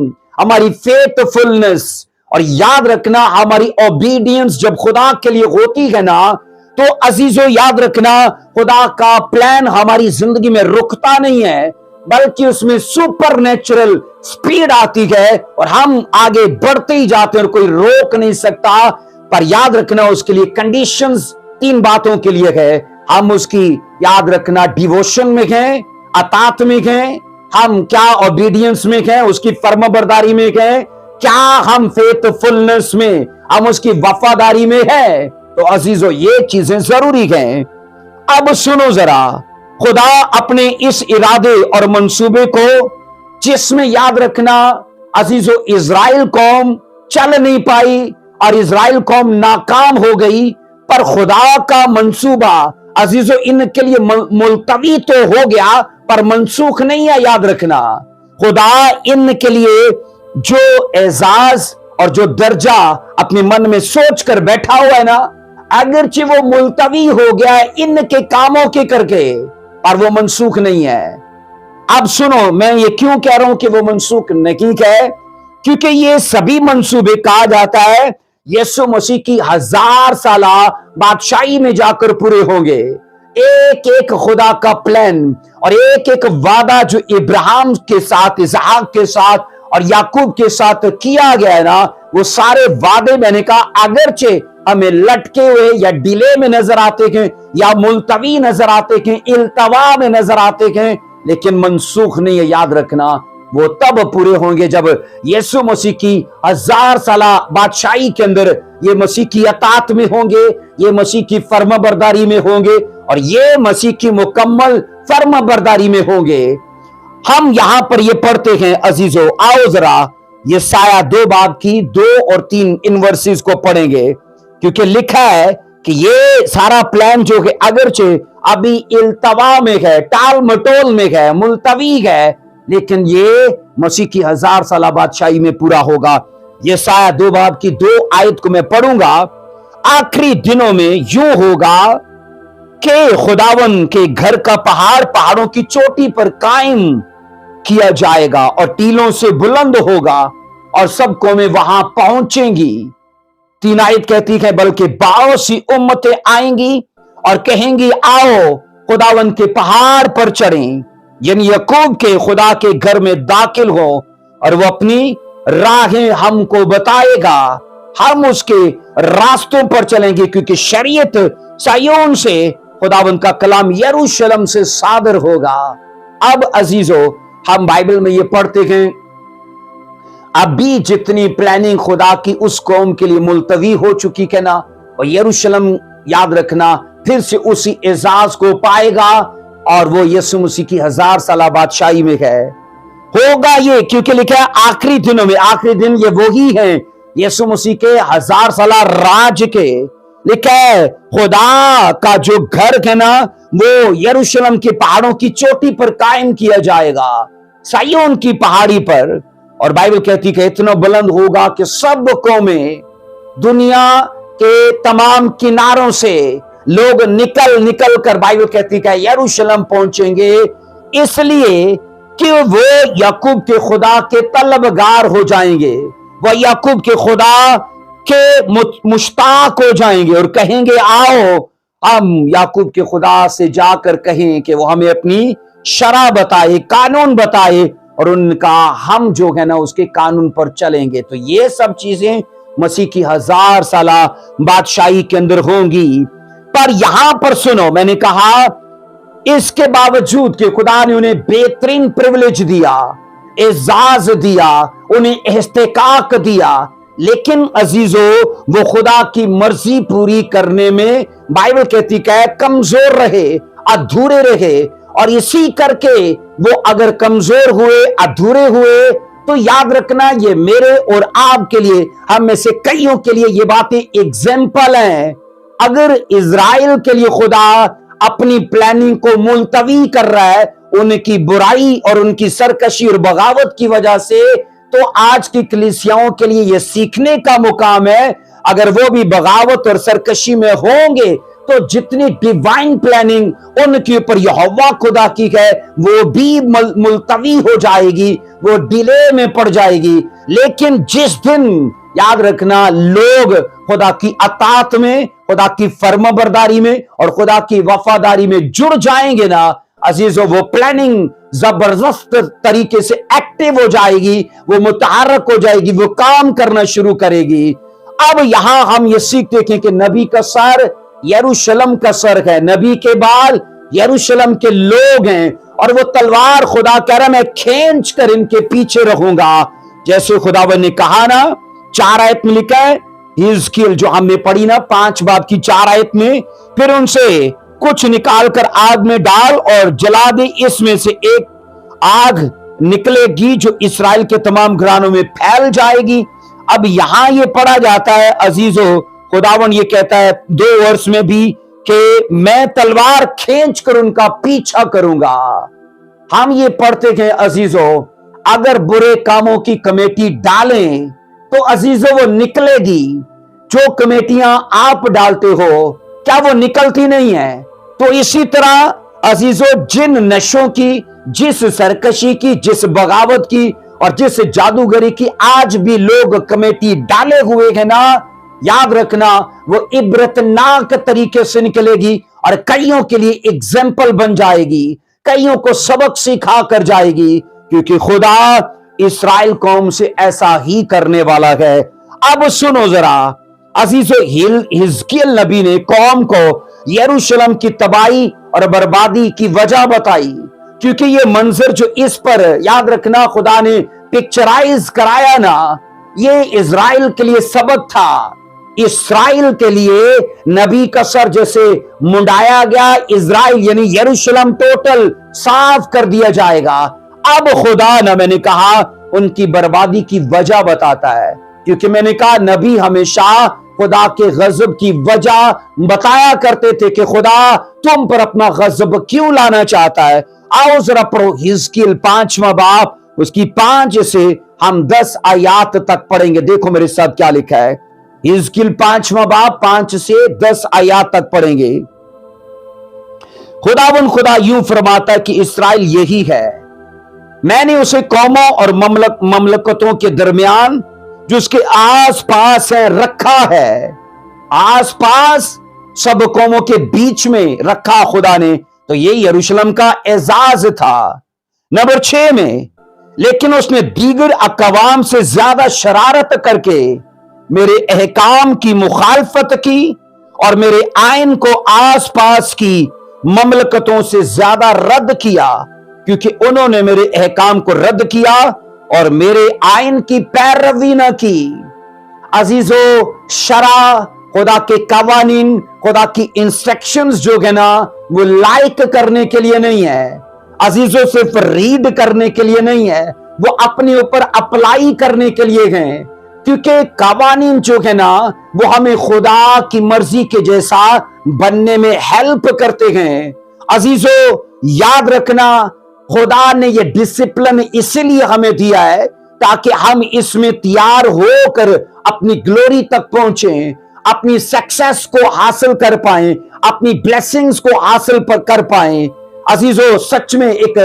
हमारी फेथफुलनेस और याद रखना हमारी ओबीडियंस जब खुदा के लिए होती है ना, तो अजीजों याद रखना खुदा का प्लान हमारी जिंदगी में रुकता नहीं है, बल्कि उसमें सुपर नेचुरल स्पीड आती है और हम आगे बढ़ते ही जाते हैं और कोई रोक नहीं सकता। पर याद रखना उसके लिए कंडीशंस 3 बातों के लिए है। हम उसकी याद रखना डिवोशन में हैं, अतात में हैं, हम क्या ओबीडियंस में हैं, उसकी फर्माबरदारी में हैं, क्या हम फेथफुलनेस में, हम उसकी वफादारी में है। तो अजीजों ये चीजें जरूरी हैं। अब सुनो जरा, खुदा अपने इस इरादे और मंसूबे को, जिसमें याद रखना अजीजों इजराइल कौम चल नहीं पाई और इजराइल कौम नाकाम हो गई, पर खुदा का मंसूबा अजीजों इनके लिए मुलतवी तो हो गया पर मनसूख नहीं है। याद रखना, खुदा इनके लिए जो एजाज और जो दर्जा अपने मन में सोच कर बैठा हुआ है ना, अगरचे वो मुलतवी हो गया है इनके कामों के करके, पर वो मनसूख नहीं है। अब सुनो, मैं ये क्यों कह रहा हूं कि वो मनसूख नहीं है, क्योंकि ये सभी मंसूबे कहा जाता है यीशु मसीह की 1000 साला बादशाही में जाकर पूरे होंगे। एक एक खुदा का प्लान और एक एक वादा जो इब्राहिम के साथ, इसहाक के साथ और याकूब के साथ किया गया है ना, वो सारे वादे मैंने कहा अगरचे हमें लटके हुए या डिले में नजर आते हैं या मुलतवी नजर आते हैं, इल्तवा में नजर आते हैं, लेकिन मनसूख नहीं है। याद रखना, वो तब पूरे होंगे जब यीशु मसीह की 1000 साला बादशाही के अंदर ये मसीह की अतात में होंगे, ये मसीह की फर्माबरदारी में होंगे और ये मसीह की मुकम्मल फर्माबरदारी में होंगे। हम यहां पर ये पढ़ते हैं अजीजों, आओ जरा ये साया 2 बाब की 2 और 3 इन वर्सेस को पढ़ेंगे, क्योंकि लिखा है कि ये सारा प्लान जो है अगरचे अभी इल्तवा में है, टाल मटोल में है, मुलतवी है, लेकिन ये मसीह की 1000 साला बादशाही में पूरा होगा। ये साया 2 बाब की 2 आयत को मैं पढ़ूंगा। आखिरी दिनों में यूं होगा कि खुदावन के घर का पहाड़ पहाड़ों की चोटी पर कायम किया जाएगा और टीलों से बुलंद होगा और सब कौमें वहां पहुंचेंगी। 3 आयत कहती है, बल्कि बहुत सी उम्मतें आएंगी और कहेंगी आओ खुदावन के पहाड़ पर चढ़ें, यानी याकूब के खुदा के घर में दाखिल हो और वो अपनी राहें हमको बताएगा, हम उसके रास्तों पर चलेंगे, क्योंकि शरीयत सायोन से खुदावन का कलाम यरूशलेम से सादर होगा। अब अजीजों, हम बाइबल में ये पढ़ते हैं, अभी जितनी प्लानिंग खुदा की उस कौम के लिए मुलतवी हो चुकी है ना, और यरूशलेम याद रखना फिर से उसी एजाज को पाएगा और वो यीशु मसीह की 1000 साला बादशाही में है। होगा ये क्योंकि लिखा है आखिरी दिनों में, आखिरी दिन ये वही है यीशु मसीह के 1000 साला राज के। लिखा है खुदा का जो घर है ना, वो यरूशलेम के पहाड़ों की चोटी पर कायम किया जाएगा, सायोन की पहाड़ी पर। और बाइबल कहती है इतना बुलंद होगा कि सब कौमें, दुनिया के तमाम किनारों से लोग निकल निकल कर, बाइबल कहती है यरूशलेम पहुंचेंगे, इसलिए कि वो याकूब के खुदा के तलबगार हो जाएंगे, वो याकूब के खुदा के मुश्ताक हो जाएंगे और कहेंगे आओ हम याकूब के खुदा से जाकर कहें कि वो हमें अपनी शरा बताए, कानून बताए, और उनका हम जो है ना उसके कानून पर चलेंगे। तो ये सब चीजें मसीह की 1000 साला बादशाही के अंदर होंगी। पर यहां पर सुनो, मैंने कहा इसके बावजूद कि खुदा ने उन्हें बेहतरीन प्रिविलेज दिया, एजाज दिया, उन्हें इस्तेकाक दिया, लेकिन अजीजों वो खुदा की मर्जी पूरी करने में बाइबल कहती है कमजोर रहे, अधूरे रहे। और इसी करके वो अगर कमजोर हुए, अधूरे हुए, तो याद रखना ये मेरे और आपके लिए, हम में से कईयों के लिए ये बातें एग्जाम्पल हैं। अगर इजराइल के लिए खुदा अपनी प्लानिंग को मुलतवी कर रहा है उनकी बुराई और उनकी सरकशी और बगावत की वजह से, तो आज की कलीसियाओं के लिए यह सीखने का मुकाम है। अगर वो भी बगावत और सरकशी में होंगे तो जितनी डिवाइन प्लानिंग उनके ऊपर यहोवा खुदा की है वो भी मुलतवी हो जाएगी, वो डिले में पड़ जाएगी। लेकिन जिस दिन याद रखना लोग खुदा की अतात में, खुदा की फर्माबरदारी में और खुदा की वफादारी में जुड़ जाएंगे ना अजीजों, वो प्लानिंग जबरदस्त तरीके से एक्टिव हो जाएगी, वो मुतहरक हो जाएगी, वो काम करना शुरू करेगी। अब यहां हम ये सीखते हैं कि नबी का सर यरूशलेम का सर है, नबी के बाल यरूशलेम के लोग हैं, और वो तलवार खुदा कह रहा मैं खींच कर इनके पीछे रहूंगा। जैसे खुदावन ने कहा ना, 4 आयत में लिखा है हिजकिय्याह जो हमने पढ़ी ना 5 बाब की 4 आयत में, फिर उनसे कुछ निकाल कर आग में डाल और जला दे, इसमें से एक आग निकलेगी जो इस्राएल के तमाम घरानों में फैल जाएगी। अब यहां ये पढ़ा जाता है अजीजों, खुदावन ये कहता है 2 वर्ष में भी कि मैं तलवार खींच कर उनका पीछा करूंगा। हम ये पढ़ते हैं अजीजों, अगर बुरे कामों की कमेटी डालें तो अजीजों वो निकलेगी। जो कमेटियां आप डालते हो क्या वो निकलती नहीं है? तो इसी तरह अजीजों, जिन नशों की, जिस सरकशी की, जिस बगावत की और जिस जादूगरी की आज भी लोग कमेटी डाले हुए हैं ना, याद रखना वो इबरतनाक तरीके से निकलेगी और कईयों के लिए एग्जाम्पल बन जाएगी, कईयों को सबक सिखा कर जाएगी, क्योंकि खुदा इस्राएल कौम से ऐसा ही करने वाला है। अब सुनो जरा अजीजों, हिजकिय्याह नबी ने कौम को यरूशलेम की तबाही और बर्बादी की वजह बताई, क्योंकि ये मंजर जो इस पर याद रखना खुदा ने पिक्चराइज कराया ना, ये इजराइल के लिए सबक था। इस्राएल के लिए नबी का सर जैसे मुंडाया गया, इजराइल यानी यरूशलेम टोटल साफ कर दिया जाएगा। अब खुदा ना, मैंने कहा, उनकी बर्बादी की वजह बताता है, क्योंकि मैंने कहा नबी हमेशा खुदा के गजब की वजह बताया करते थे कि खुदा तुम पर अपना गजब क्यों लाना चाहता है। आओ जरा पढ़ो हिजकिय्याह 5वां बाब, उसकी 5 से हम 10 आयात तक पढ़ेंगे। देखो मेरे साथ क्या लिखा है, हिजकिय्याह 5वां बाब 5 से 10 आयात तक पढ़ेंगे। खुदा यूं फरमाता है कि इस्राएल यही है, मैंने उसे कौमों और ममलकतों के दरमियान जो उसके आस पास है रखा है। आस पास सब कौमों के बीच में रखा खुदा ने, तो ये यरूशलेम का एजाज था। नंबर 6 में, लेकिन उसने दीगर अकवाम से ज्यादा शरारत करके मेरे अहकाम की मुखालफत की और मेरे आइन को आसपास की ममलकतों से ज्यादा रद्द किया, क्योंकि उन्होंने मेरे अहकाम को रद्द किया और मेरे आइन की पैरवी न की। अजीजों, शरा, खुदा के कवानीन, खुदा की इंस्ट्रक्शंस जो है ना, वो लाइक करने के लिए नहीं है अजीजों, सिर्फ रीड करने के लिए नहीं है, वो अपने ऊपर अप्लाई करने के लिए हैं, क्योंकि कवानीन जो है ना वो हमें खुदा की मर्जी के जैसा बनने में हेल्प करते हैं। अजीजों, याद रखना खुदा ने ये डिसिप्लिन इसलिए हमें दिया है ताकि हम इसमें तैयार होकर अपनी ग्लोरी तक पहुंचे, अपनी सक्सेस को हासिल कर पाएं, अपनी ब्लेसिंग्स को हासिल कर पाएं। अजीजों, सच में एक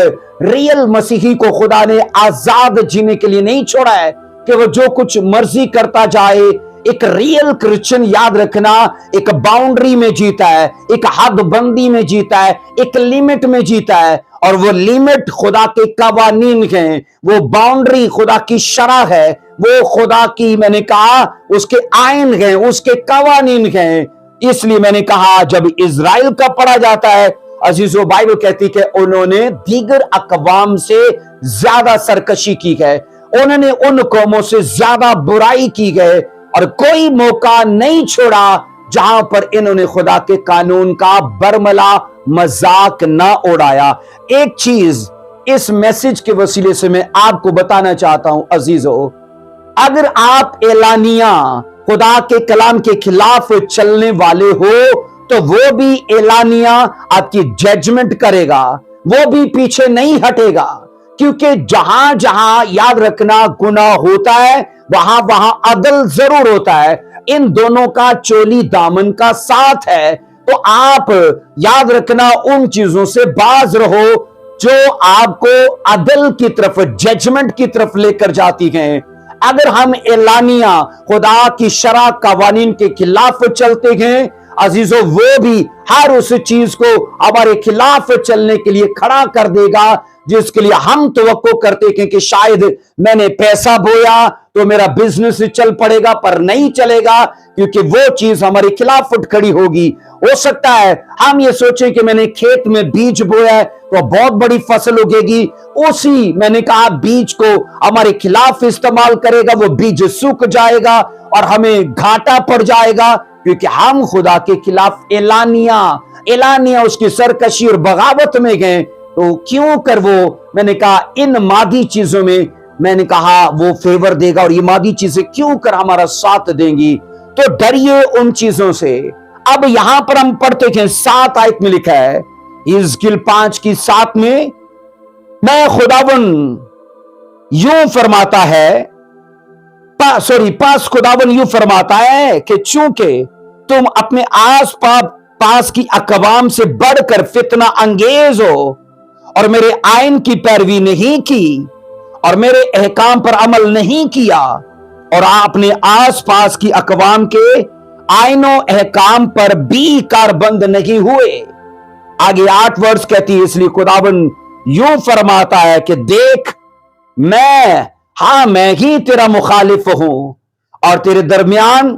रियल मसीही को खुदा ने आजाद जीने के लिए नहीं छोड़ा है कि वो जो कुछ मर्जी करता जाए। एक रियल क्रिश्चियन, याद रखना, एक बाउंड्री में जीता है, एक हद बंदी में जीता है, एक लिमिट में जीता है, और वो लिमिट खुदा के कवानीन हैं, वो बाउंड्री खुदा की शरह है, वो खुदा की, मैंने कहा, उसके आइन हैं, उसके कवानीन हैं। इसलिए मैंने कहा जब इजराइल का पढ़ा जाता है अजीजों, बाइबल कहती है कि उन्होंने दीगर अकवाम से ज्यादा सरकशी की है, उन्होंने उन कौमों से ज्यादा बुराई की है, और कोई मौका नहीं छोड़ा जहां पर इन्होंने खुदा के कानून का बरमला मजाक ना उड़ाया। एक चीज इस मैसेज के वसीले से मैं आपको बताना चाहता हूं अजीजों, अगर आप एलानिया खुदा के कलाम के खिलाफ चलने वाले हो तो वो भी एलानिया आपकी जजमेंट करेगा, वो भी पीछे नहीं हटेगा, क्योंकि जहां जहां याद रखना गुनाह होता है वहां वहां अदल जरूर होता है। इन दोनों का चोली दामन का साथ है, तो आप याद रखना उन चीजों से बाज रहो जो आपको अदल की तरफ, जजमेंट की तरफ लेकर जाती हैं। अगर हम एलानिया खुदा की शरह कवानीन के खिलाफ चलते हैं अजीजों, वो भी हर उस चीज को हमारे खिलाफ चलने के लिए खड़ा कर देगा जिसके लिए हम तवक्को करते हैं कि शायद मैंने पैसा बोया तो मेरा बिजनेस चल पड़ेगा, पर नहीं चलेगा, क्योंकि वो चीज हमारे खिलाफ उठ खड़ी होगी। हो सकता है हम ये सोचें कि मैंने खेत में बीज बोया है तो बहुत बड़ी फसल उगेगी, उसी मैंने कहा बीज को हमारे खिलाफ इस्तेमाल करेगा, वो बीज सूख जाएगा اور ہمیں گھاٹا پڑ جائے گا، کیونکہ ہم خدا کے خلاف اعلانیہ اس کی سرکشی اور بغاوت میں گئے. تو کیوں کر وہ، میں نے کہا ان مادی چیزوں میں، میں نے کہا وہ فیور دے گا، اور یہ مادی چیزیں کیوں کر ہمارا ساتھ دیں گی. تو ڈریے ان چیزوں سے. اب یہاں پر ہم پڑھتے ہیں 7 آیت میں لکھا ہے، حزقیل 5:7 میں، میں خداوند یوں فرماتا ہے، پاس خداوند یوں فرماتا ہے کہ چونکہ تم اپنے آس پاس کی اقوام سے بڑھ کر فتنہ انگیز ہو اور میرے آئین کی پیروی نہیں کی اور میرے احکام پر عمل نہیں کیا، اور اپنے آس پاس کی اقوام کے آئین و احکام پر بھی کاربند نہیں ہوئے. آگے 8 ورس کہتی ہے، اس لیے خداوند یوں فرماتا ہے کہ دیکھ، میں ہی تیرا مخالف ہوں، اور تیرے درمیان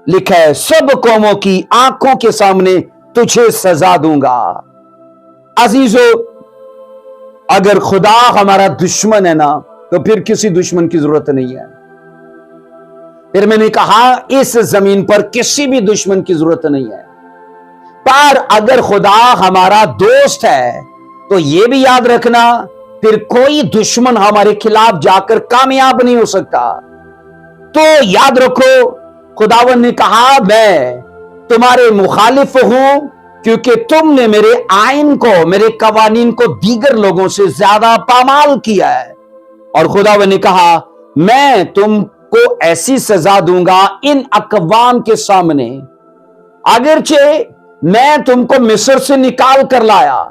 لکھا ہے سب قوموں کی آنکھوں کے سامنے تجھے سزا دوں گا. عزیزو، اگر خدا ہمارا دشمن ہے نا، تو پھر کسی دشمن کی ضرورت نہیں ہے. پھر میں نے کہا اس زمین پر کسی بھی دشمن کی ضرورت نہیں ہے. پر اگر خدا ہمارا دوست ہے تو یہ بھی یاد رکھنا، پھر کوئی دشمن ہمارے خلاف جا کر کامیاب نہیں ہو سکتا. تو یاد رکھو، خداوند نے کہا میں تمہارے مخالف ہوں، کیونکہ تم نے میرے آئین کو، میرے قوانین کو دیگر لوگوں سے زیادہ پامال کیا ہے. اور خداوند نے کہا میں تم کو ایسی سزا دوں گا ان اقوام کے سامنے، اگرچہ میں تم کو مصر سے نکال کر لایا،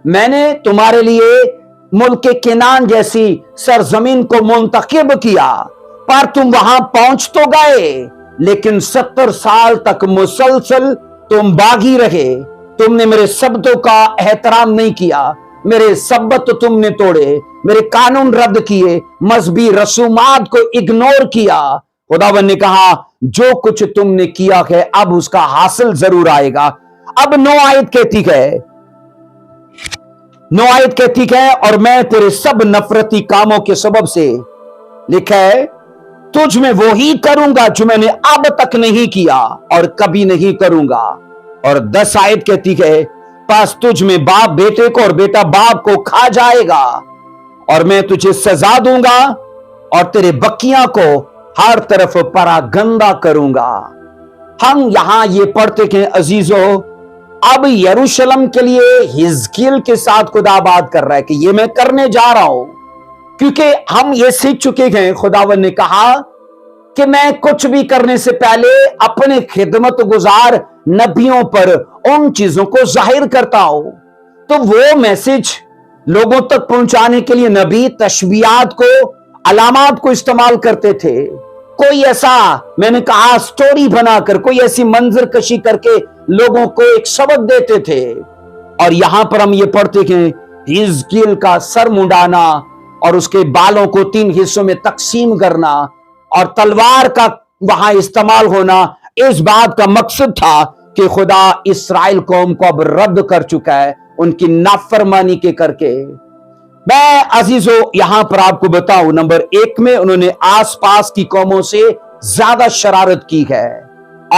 میں نے تمہارے لیے ملک کنان جیسی سرزمین کو منتخب کیا، پر تم وہاں پہنچ تو گئے، لیکن 70 سال تک مسلسل تم باغی رہے. تم نے میرے سبتوں کا احترام نہیں کیا، میرے سبت تم نے توڑے، میرے قانون رد کیے، مذہبی رسومات کو اگنور کیا. خداوند نے کہا جو کچھ تم نے کیا ہے اب اس کا حاصل ضرور آئے گا. اب 9 آیت کہتی ہے اور میں تیرے سب نفرتی کاموں کے سبب سے، لکھا ہے، تجھ میں وہی کروں گا جو میں نے اب تک نہیں کیا اور کبھی نہیں کروں گا. اور 10 آیت کہتی ہے، پس تجھ میں باپ بیٹے کو اور بیٹا باپ کو کھا جائے گا، اور میں تجھے سزا دوں گا اور تیرے بکیاں کو ہر طرف پراگندہ کروں گا. ہم یہاں یہ پڑھتے کہ عزیزو، اب یروشلم کے لیے حزقیل کے ساتھ خدا بات کر رہا ہے کہ یہ میں کرنے جا رہا ہوں، کیونکہ ہم یہ سیکھ چکے ہیں. خداوند نے کہا کہ میں کچھ بھی کرنے سے پہلے اپنے خدمت گزار نبیوں پر ان چیزوں کو ظاہر کرتا ہوں. تو وہ میسج لوگوں تک پہنچانے کے لیے نبی تشبیہات کو، علامات کو استعمال کرتے تھے. کوئی ایسا، میں نے کہا، سٹوری بنا کر، کوئی ایسی منظر کشی کر کے لوگوں کو ایک سبق دیتے تھے. اور یہاں پر ہم یہ پڑھتے ہیں حزقیل کا سر منڈانا اور اس کے بالوں کو 3 حصوں میں تقسیم کرنا اور تلوار کا وہاں استعمال ہونا، اس بات کا مقصد تھا کہ خدا اسرائیل قوم کو اب رد کر چکا ہے ان کی نافرمانی کے کر کے. میں عزیزو یہاں پر آپ کو بتاؤں، نمبر 1 میں انہوں نے آس پاس کی قوموں سے زیادہ شرارت کی ہے،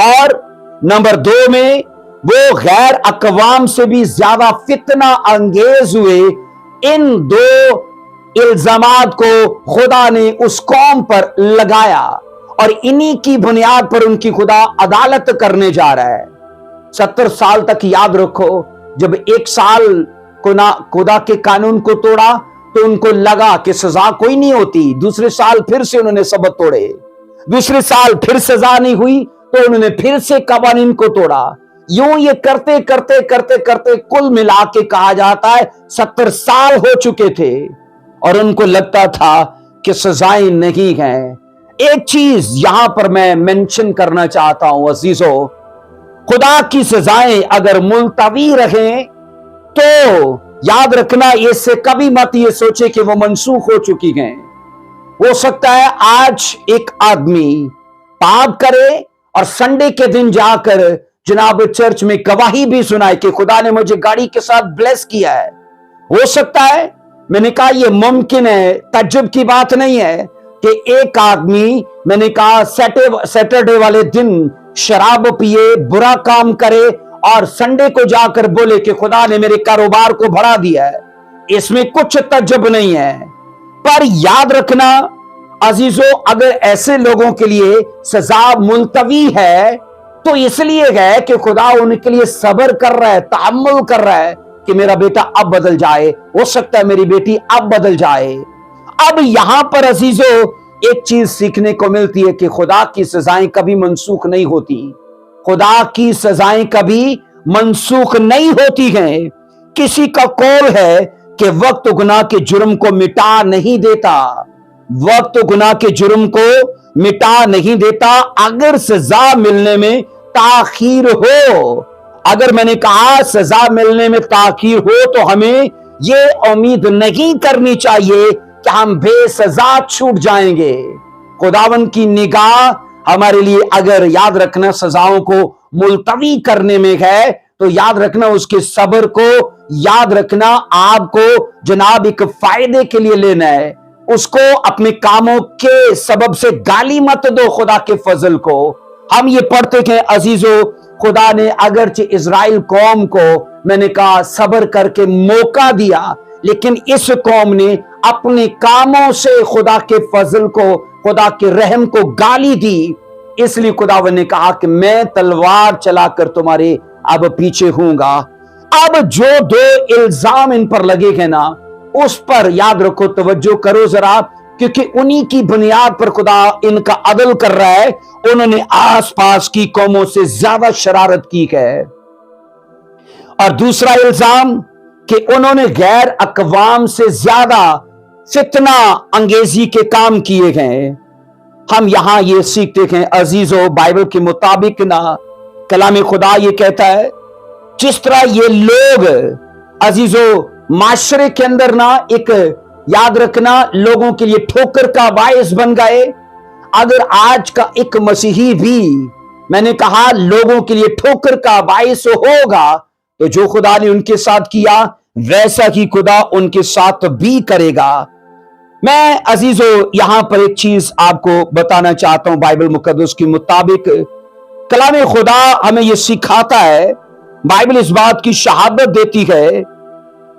اور نمبر 2 میں وہ غیر اقوام سے بھی زیادہ فتنہ انگیز ہوئے. ان 2 الزامات کو خدا نے اس قوم پر لگایا اور انہی کی بنیاد پر ان کی خدا عدالت کرنے جا رہا ہے. 70 سال تک یاد رکھو، جب 1 سال خدا کے قانون کو توڑا تو ان کو لگا کہ سزا کوئی نہیں ہوتی. دوسرے سال پھر سے انہوں نے سبت توڑے، دوسرے سال پھر سزا نہیں ہوئی تو انہوں نے پھر سے قوانین کو توڑا. یوں یہ کرتے کرتے کرتے کرتے کل ملا کے کہا جاتا ہے 70 سال ہو چکے تھے اور ان کو لگتا تھا کہ سزائیں نہیں ہیں. ایک چیز یہاں پر میں منشن کرنا چاہتا ہوں عزیزو، خدا کی سزائیں اگر ملتوی رہیں تو یاد رکھنا، اس سے کبھی مت یہ سوچے کہ وہ منسوخ ہو چکی ہیں. ہو سکتا ہے آج ایک آدمی پاپ کرے اور سنڈے کے دن جا کر جناب چرچ میں گواہی بھی سنائے کہ خدا نے مجھے گاڑی کے ساتھ بلیس کیا ہے. ہو سکتا ہے، میں نے کہا یہ ممکن ہے، تعجب کی بات نہیں ہے कि एक आदमी, मैंने कहा, सैटरडे वाले दिन शराब पिए, बुरा काम करे और संडे को जाकर बोले कि खुदा ने मेरे कारोबार को बढ़ा दिया है, इसमें कुछ तज्जुब नहीं है। पर याद रखना अजीजों, अगर ऐसे लोगों के लिए सजा मुलतवी है तो इसलिए है कि खुदा उनके लिए सब्र कर रहा है, तहम्मुल कर रहा है कि मेरा बेटा अब बदल जाए, हो सकता है मेरी बेटी अब बदल जाए। अब यहां पर अजीजों एक चीज सीखने को मिलती है कि खुदा की सजाएं कभी मनसूख नहीं होती। खुदा की सजाएं कभी मनसूख नहीं होती हैं। किसी का कौल है कि वक्त गुनाह के जुर्म को मिटा नहीं देता, वक्त गुनाह के जुर्म को मिटा नहीं देता। अगर सजा मिलने में ताखीर हो, अगर मैंने कहा सजा मिलने में ताखीर हो, तो हमें ये उम्मीद नहीं करनी चाहिए कि हम बेसजा छूट जाएंगे। खुदावन की निगाह हमारे लिए, अगर याद रखना, सजाओं को मुलतवी करने में है, तो याद रखना उसके सब्र को, याद रखना आपको जनाब एक फायदे के लिए लेना है। उसको अपने कामों के सबब से गाली मत दो खुदा के फजल को। हम ये पढ़ते हैं अजीजों, खुदा ने अगरचे इजराइल कौम को, मैंने कहा, सब्र करके मौका दिया, लेकिन इस कौम ने अपने कामों से खुदा के फजल को, खुदा के रहम को गाली दी। इसलिए खुदावन ने कहा कि मैं तलवार चलाकर तुम्हारे अब पीछे हूंगा। अब जो दो इल्जाम इन पर लगे हैं ना, उस पर याद रखो, तवज्जो करो जरा, क्योंकि उन्हीं की बुनियाद पर खुदा इनका अदल कर रहा है। उन्होंने आसपास की कौमों से ज्यादा शरारत की है। और दूसरा इल्जाम कि उन्होंने गैर अकवाम से ज्यादा फितना अंगेजी के काम किए गए। हम यहां ये सीखते हैं अजीजों, बाइबल के मुताबिक ना, कलाम खुदा ये कहता है, जिस तरह ये लोग अजीजों माशरे के अंदर ना एक, याद रखना, लोगों के लिए ठोकर का बायस बन गए। अगर आज का एक मसीही भी, मैंने कहा, लोगों के लिए ठोकर का बायस होगा, तो जो खुदा ने उनके साथ किया वैसा ही खुदा उनके साथ भी करेगा। मैं अजीजों यहां पर एक चीज आपको बताना चाहता हूं। बाइबल मुकद्दस के मुताबिक कलाम खुदा हमें यह सिखाता है, बाइबल इस बात की शहादत देती है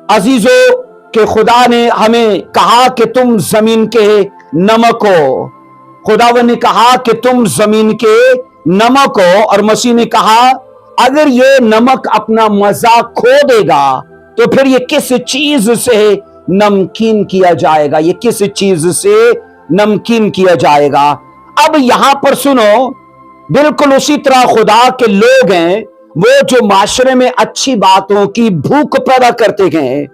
अजीजों कि खुदा ने हमें कहा कि तुम जमीन के नमक हो। खुदावन ने कहा कि तुम जमीन के नमक हो, और मसीह ने कहा अगर ये नमक अपना मजा खो देगा तो फिर ये किस चीज से नमकीन किया जाएगा, ये किस चीज से नमकीन किया जाएगा। अब यहां पर सुनो, बिल्कुल उसी तरह खुदा के लोग हैं वो जो माशरे में अच्छी बातों की भूख पैदा करते हैं।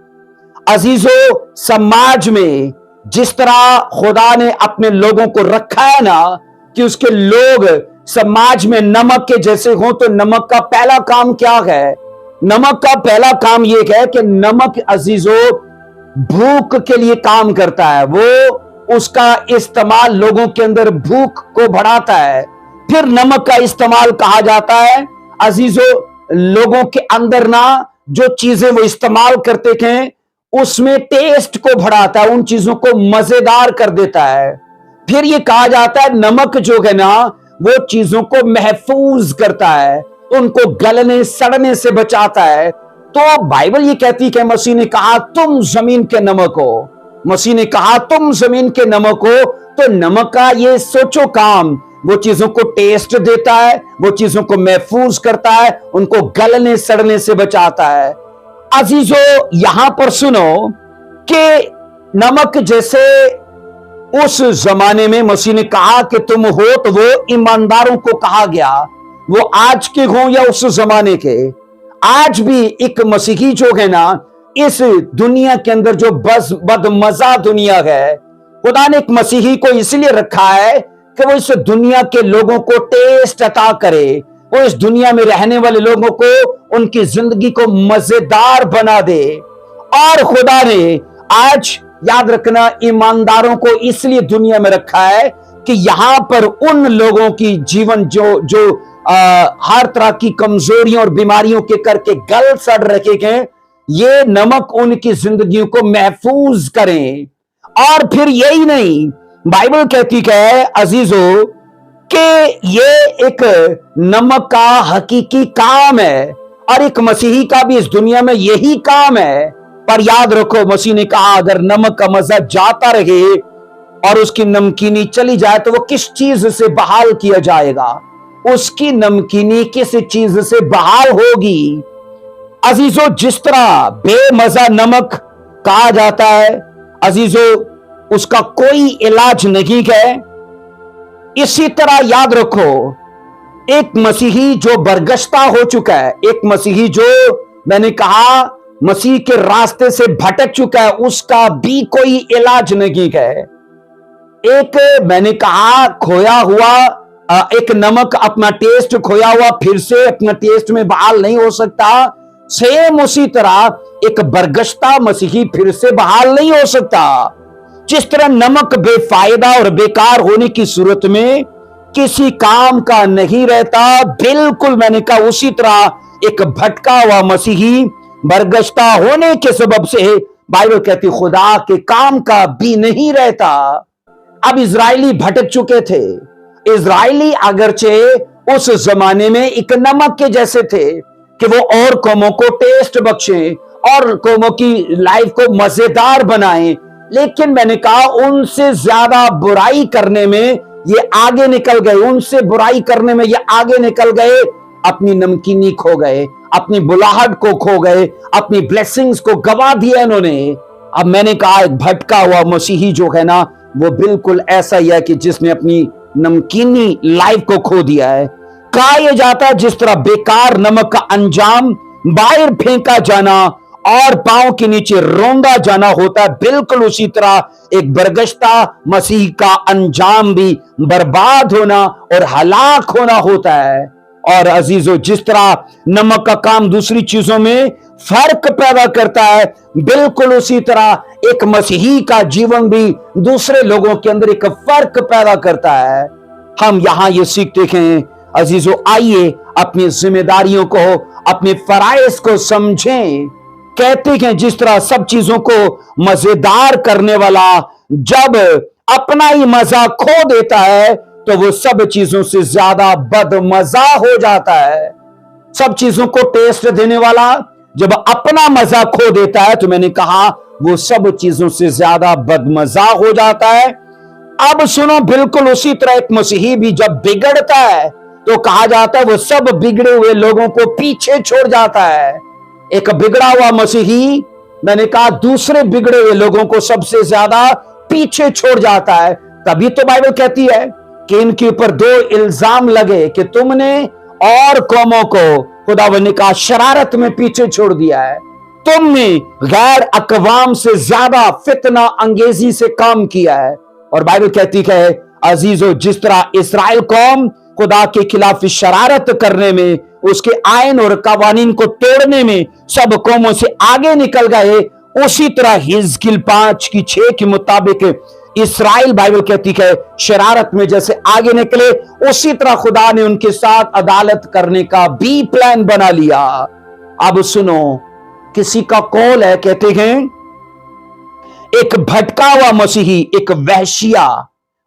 अजीजों, समाज में जिस तरह खुदा ने अपने लोगों को रखा है ना, कि उसके लोग समाज में नमक के जैसे हों, तो नमक का पहला काम क्या है? नमक का पहला काम यह है कि नमक अजीजों भूख के लिए काम करता है। वो उसका इस्तेमाल लोगों के अंदर भूख को बढ़ाता है। फिर नमक का इस्तेमाल कहा जाता है अजीजों, लोगों के अंदर ना जो चीजें वो इस्तेमाल करते हैं उसमें टेस्ट को बढ़ाता है, उन चीजों को मजेदार कर देता है। फिर ये कहा जाता है नमक जो है ना वो चीजों को महफूज करता है, उनको गलने सड़ने से बचाता है। तो बाइबल ये कहती है, मसीह ने कहा तुम जमीन के नमक हो, मसीह ने कहा तुम जमीन के नमक हो। तो नमक का ये सोचो काम, वो चीजों को टेस्ट देता है, वो चीजों को महफूज करता है, उनको गलने सड़ने से बचाता है। अजीजों यहां पर सुनो कि नमक जैसे उस जमाने में मसीह ने कहा कि तुम हो, तो वो ईमानदारों को कहा गया, वो आज के हो या उस जमाने के। आज भी एक मसीही जो है ना, इस दुनिया के अंदर जो बस बदमजा दुनिया है, खुदा ने एक मसीही को इसलिए रखा है कि वो इस दुनिया के लोगों को टेस्ट अता करे, वो इस दुनिया में रहने वाले लोगों को उनकी जिंदगी को मजेदार बना दे। और खुदा ने आज याद रखना ईमानदारों को इसलिए दुनिया में रखा है कि यहां पर उन लोगों की जीवन जो हर तरह की कमजोरियों और बीमारियों के करके गल सड़ रखे हैं, ये नमक उनकी जिंदगियों को महफूज करें। और फिर यही नहीं, बाइबल कहती है अजीजों कि ये एक नमक का हकीकी काम है और एक मसीही का भी इस दुनिया में यही काम है। पर याद रखो, मसीह ने कहा अगर नमक का मजा जाता रहे और उसकी नमकीनी चली जाए तो वो किस चीज से बहाल किया जाएगा? उसकी नमकीनी किस चीज से बहाल होगी? अजीजों, जिस तरह बेमजा नमक कहा जाता है अजीजों, उसका कोई इलाज नहीं है, इसी तरह याद रखो एक मसीही जो बरगश्ता हो चुका है, एक मसीही जो मैंने कहा मसीह के रास्ते से भटक चुका है, उसका भी कोई इलाज नहीं है। एक मैंने कहा खोया हुआ एक नमक अपना टेस्ट खोया हुआ फिर से अपना टेस्ट में बहाल नहीं हो सकता। सेम उसी तरह एक बरगश्ता मसीही फिर से बहाल नहीं हो सकता। जिस तरह नमक बेफायदा और बेकार होने की सूरत में किसी काम का नहीं रहता, बिल्कुल मैंने कहा उसी तरह एक भटका हुआ मसीही बरगश्ता होने के सबब से बाइबल कहती खुदा के काम का भी नहीं रहता। अब इजरायली भटक चुके थे। इजरायली अगरचे उस जमाने में एक नमक के जैसे थे कि वो और कौमों को टेस्ट बख्शे और कौमों की लाइफ को मजेदार बनाएं, लेकिन मैंने कहा उनसे ज्यादा बुराई करने में ये आगे निकल गए, उनसे बुराई करने में ये आगे निकल गए, अपनी नमकीनी खो गए, अपनी बुलाहट को खो गए, अपनी ब्लेसिंग्स को गवा दिया इन्होंने। अब मैंने कहा एक भटका हुआ मसीही जो है ना वो बिल्कुल ऐसा ही है कि जिसने अपनी नमकीनी लाइफ को खो दिया है। कहा यह जाता है जिस तरह बेकार नमक का अंजाम बाहर फेंका जाना और पांव के नीचे रौंदा जाना होता है, बिल्कुल उसी तरह एक बरगश्ता मसीह का अंजाम भी बर्बाद होना और हलाक होना होता है। और अजीजों, जिस तरह नमक का काम दूसरी चीजों में फर्क पैदा करता है, बिल्कुल उसी तरह एक मसीही का जीवन भी दूसरे लोगों के अंदर एक फर्क पैदा करता है। हम यहां ये सीखते हैं अजीजों, आइए अपनी जिम्मेदारियों को, अपने फराइज को समझें। कहते हैं जिस तरह सब चीजों को मजेदार करने वाला जब अपना ही मजा खो देता है तो वो सब चीजों से ज्यादा बदमजा हो जाता है। सब चीजों को टेस्ट देने वाला जब अपना मजा खो देता है तो मैंने कहा वो सब चीजों से ज्यादा बदमजा हो जाता है। अब सुनो, बिल्कुल उसी तरह एक मसीही भी जब बिगड़ता है तो कहा जाता है वो सब बिगड़े हुए लोगों को पीछे छोड़ जाता है। एक बिगड़ा हुआ मसीही मैंने कहा दूसरे बिगड़े हुए लोगों को सबसे ज्यादा पीछे छोड़ जाता है। तभी तो बाइबल कहती है कि इनके ऊपर दो इल्जाम लगे कि तुमने और कौमों को खुदावंद ने कहा शरारत में पीछे छोड़ दिया है, तुमने गैर अकवाम से ज्यादा फितना अंगेजी से काम किया है। और बाइबल कहती है अजीजों, जिस तरह इस्राएल कौम खुदा के खिलाफ शरारत करने में, उसके आयन और कवानीन को तोड़ने में सब कौमों से आगे निकल गए, उसी तरह हिजकिल 5:6 के मुताबिक इस्राएल बाइबल कहती है शरारत में जैसे आगे निकले, उसी तरह खुदा ने उनके साथ अदालत करने का भी प्लान बना लिया। अब सुनो, किसी का कौल है, कहते हैं एक भटका हुआ मसीही एक वहशिया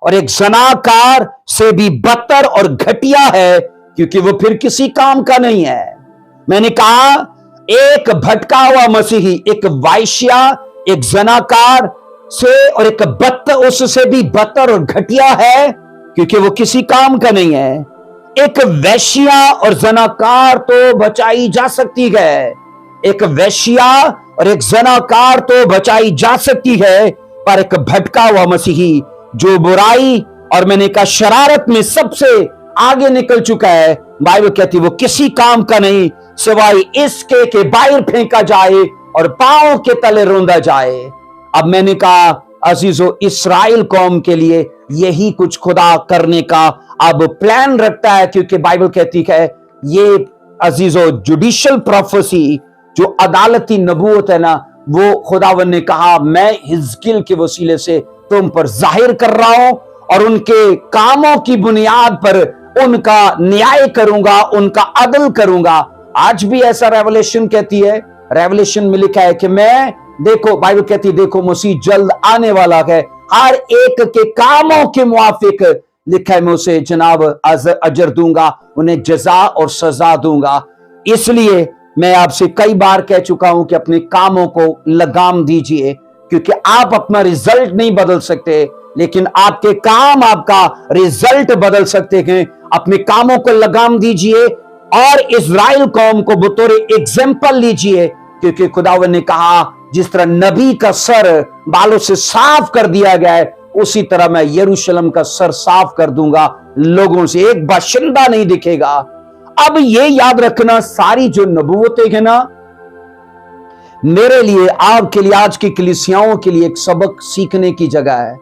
और एक जनाकार से भी बदतर और घटिया है, क्योंकि वो फिर किसी काम का नहीं है। मैंने कहा एक भटका हुआ मसीही एक वाइश्या, एक जनाकार से और एक बदतर, उससे भी बदतर और घटिया है क्योंकि वो किसी काम का नहीं है। एक वैश्या और जनाकार तो बचाई जा सकती है, एक वैश्या और एक जनाकार तो बचाई जा सकती है, पर एक भटका हुआ मसीही जो बुराई और मैंने कहा शरारत में सबसे आगे निकल चुका है, बाइबल कहती वो किसी काम का नहीं सिवाय इसके के बाहर फेंका जाए और पांव के तले रोंदा जाए। अब मैंने कहा अजीजों, इस्राएल कौम के लिए यही कुछ खुदा करने का अब प्लान रखता है, क्योंकि बाइबल कहती है ये अजीजों जुडिशियल प्रोफेसी जो अदालती नबूवत है ना, वो खुदावन ने कहा मैं हिजकिल के वसीले से तुम पर जाहिर कर रहा हूं और उनके कामों की बुनियाद पर उनका न्याय करूंगा, उनका अदल करूंगा। आज भी ऐसा रेवलेशन कहती है, रेवलेशन में लिखा है कि मैं, देखो बाइबल कहती है देखो मसीह जल्द आने वाला है हर एक के कामों के मुआफिक लिखा है, मैं उसे जनाब अजर दूंगा, उन्हें जजा और सजा दूंगा। इसलिए मैं आपसे कई बार कह चुका हूं कि अपने कामों को लगाम दीजिए, क्योंकि आप अपना रिजल्ट नहीं बदल सकते, लेकिन आपके काम आपका रिजल्ट बदल सकते हैं। अपने कामों को लगाम दीजिए और इज़राइल कौम को बतौर एग्जाम्पल लीजिए, क्योंकि खुदावंद ने कहा जिस तरह नबी का सर बालों से साफ कर दिया गया है, उसी तरह मैं यरूशलेम का सर साफ कर दूंगा, लोगों से एक बाशिंदा नहीं दिखेगा। अब ये याद रखना, सारी जो नबूवतें हैं ना, मेरे लिए, आपके लिए, आज की कलीसियाओं के लिए एक सबक सीखने की जगह है।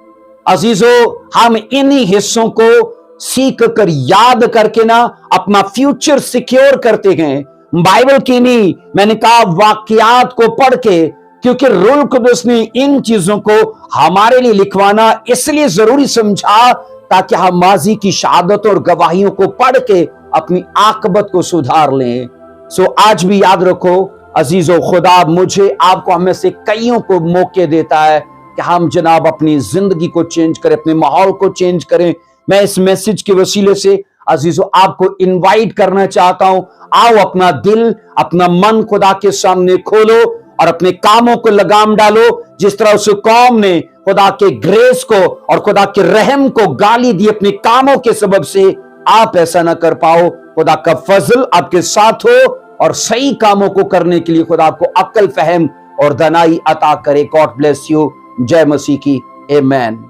अजीजों, हम इन्हीं हिस्सों को सीख कर, याद करके ना अपना फ्यूचर सिक्योर करते हैं। बाइबल की नहीं, मैंने कहा वाकयात को पढ़ के, क्योंकि रूह कुदस ने इन चीजों को हमारे लिए लिखवाना इसलिए जरूरी समझा ताकि हम माजी की शहादत और गवाहियों को पढ़ के अपनी आकबत को सुधार लें। सो आज भी याद रखो अजीजों, खुदा मुझे, आपको, हमें से कईयों को मौके देता है कि हम जनाब अपनी जिंदगी को चेंज करें, अपने माहौल को चेंज करें। मैं इस मैसेज के वसीले से अजीजों आपको इनवाइट करना चाहता हूं, आओ अपना दिल, अपना मन खुदा के सामने खोलो और अपने कामों को लगाम डालो। जिस तरह उस कौम ने खुदा के ग्रेस को और खुदा के रहम को गाली दी अपने कामों के सबब से, आप ऐसा ना कर पाओ। खुदा का फजल आपके साथ हो और सही कामों को करने के लिए खुदा आपको अक्ल, फहम और दनाई अता करे। God bless you. जय मसीह की। आमीन।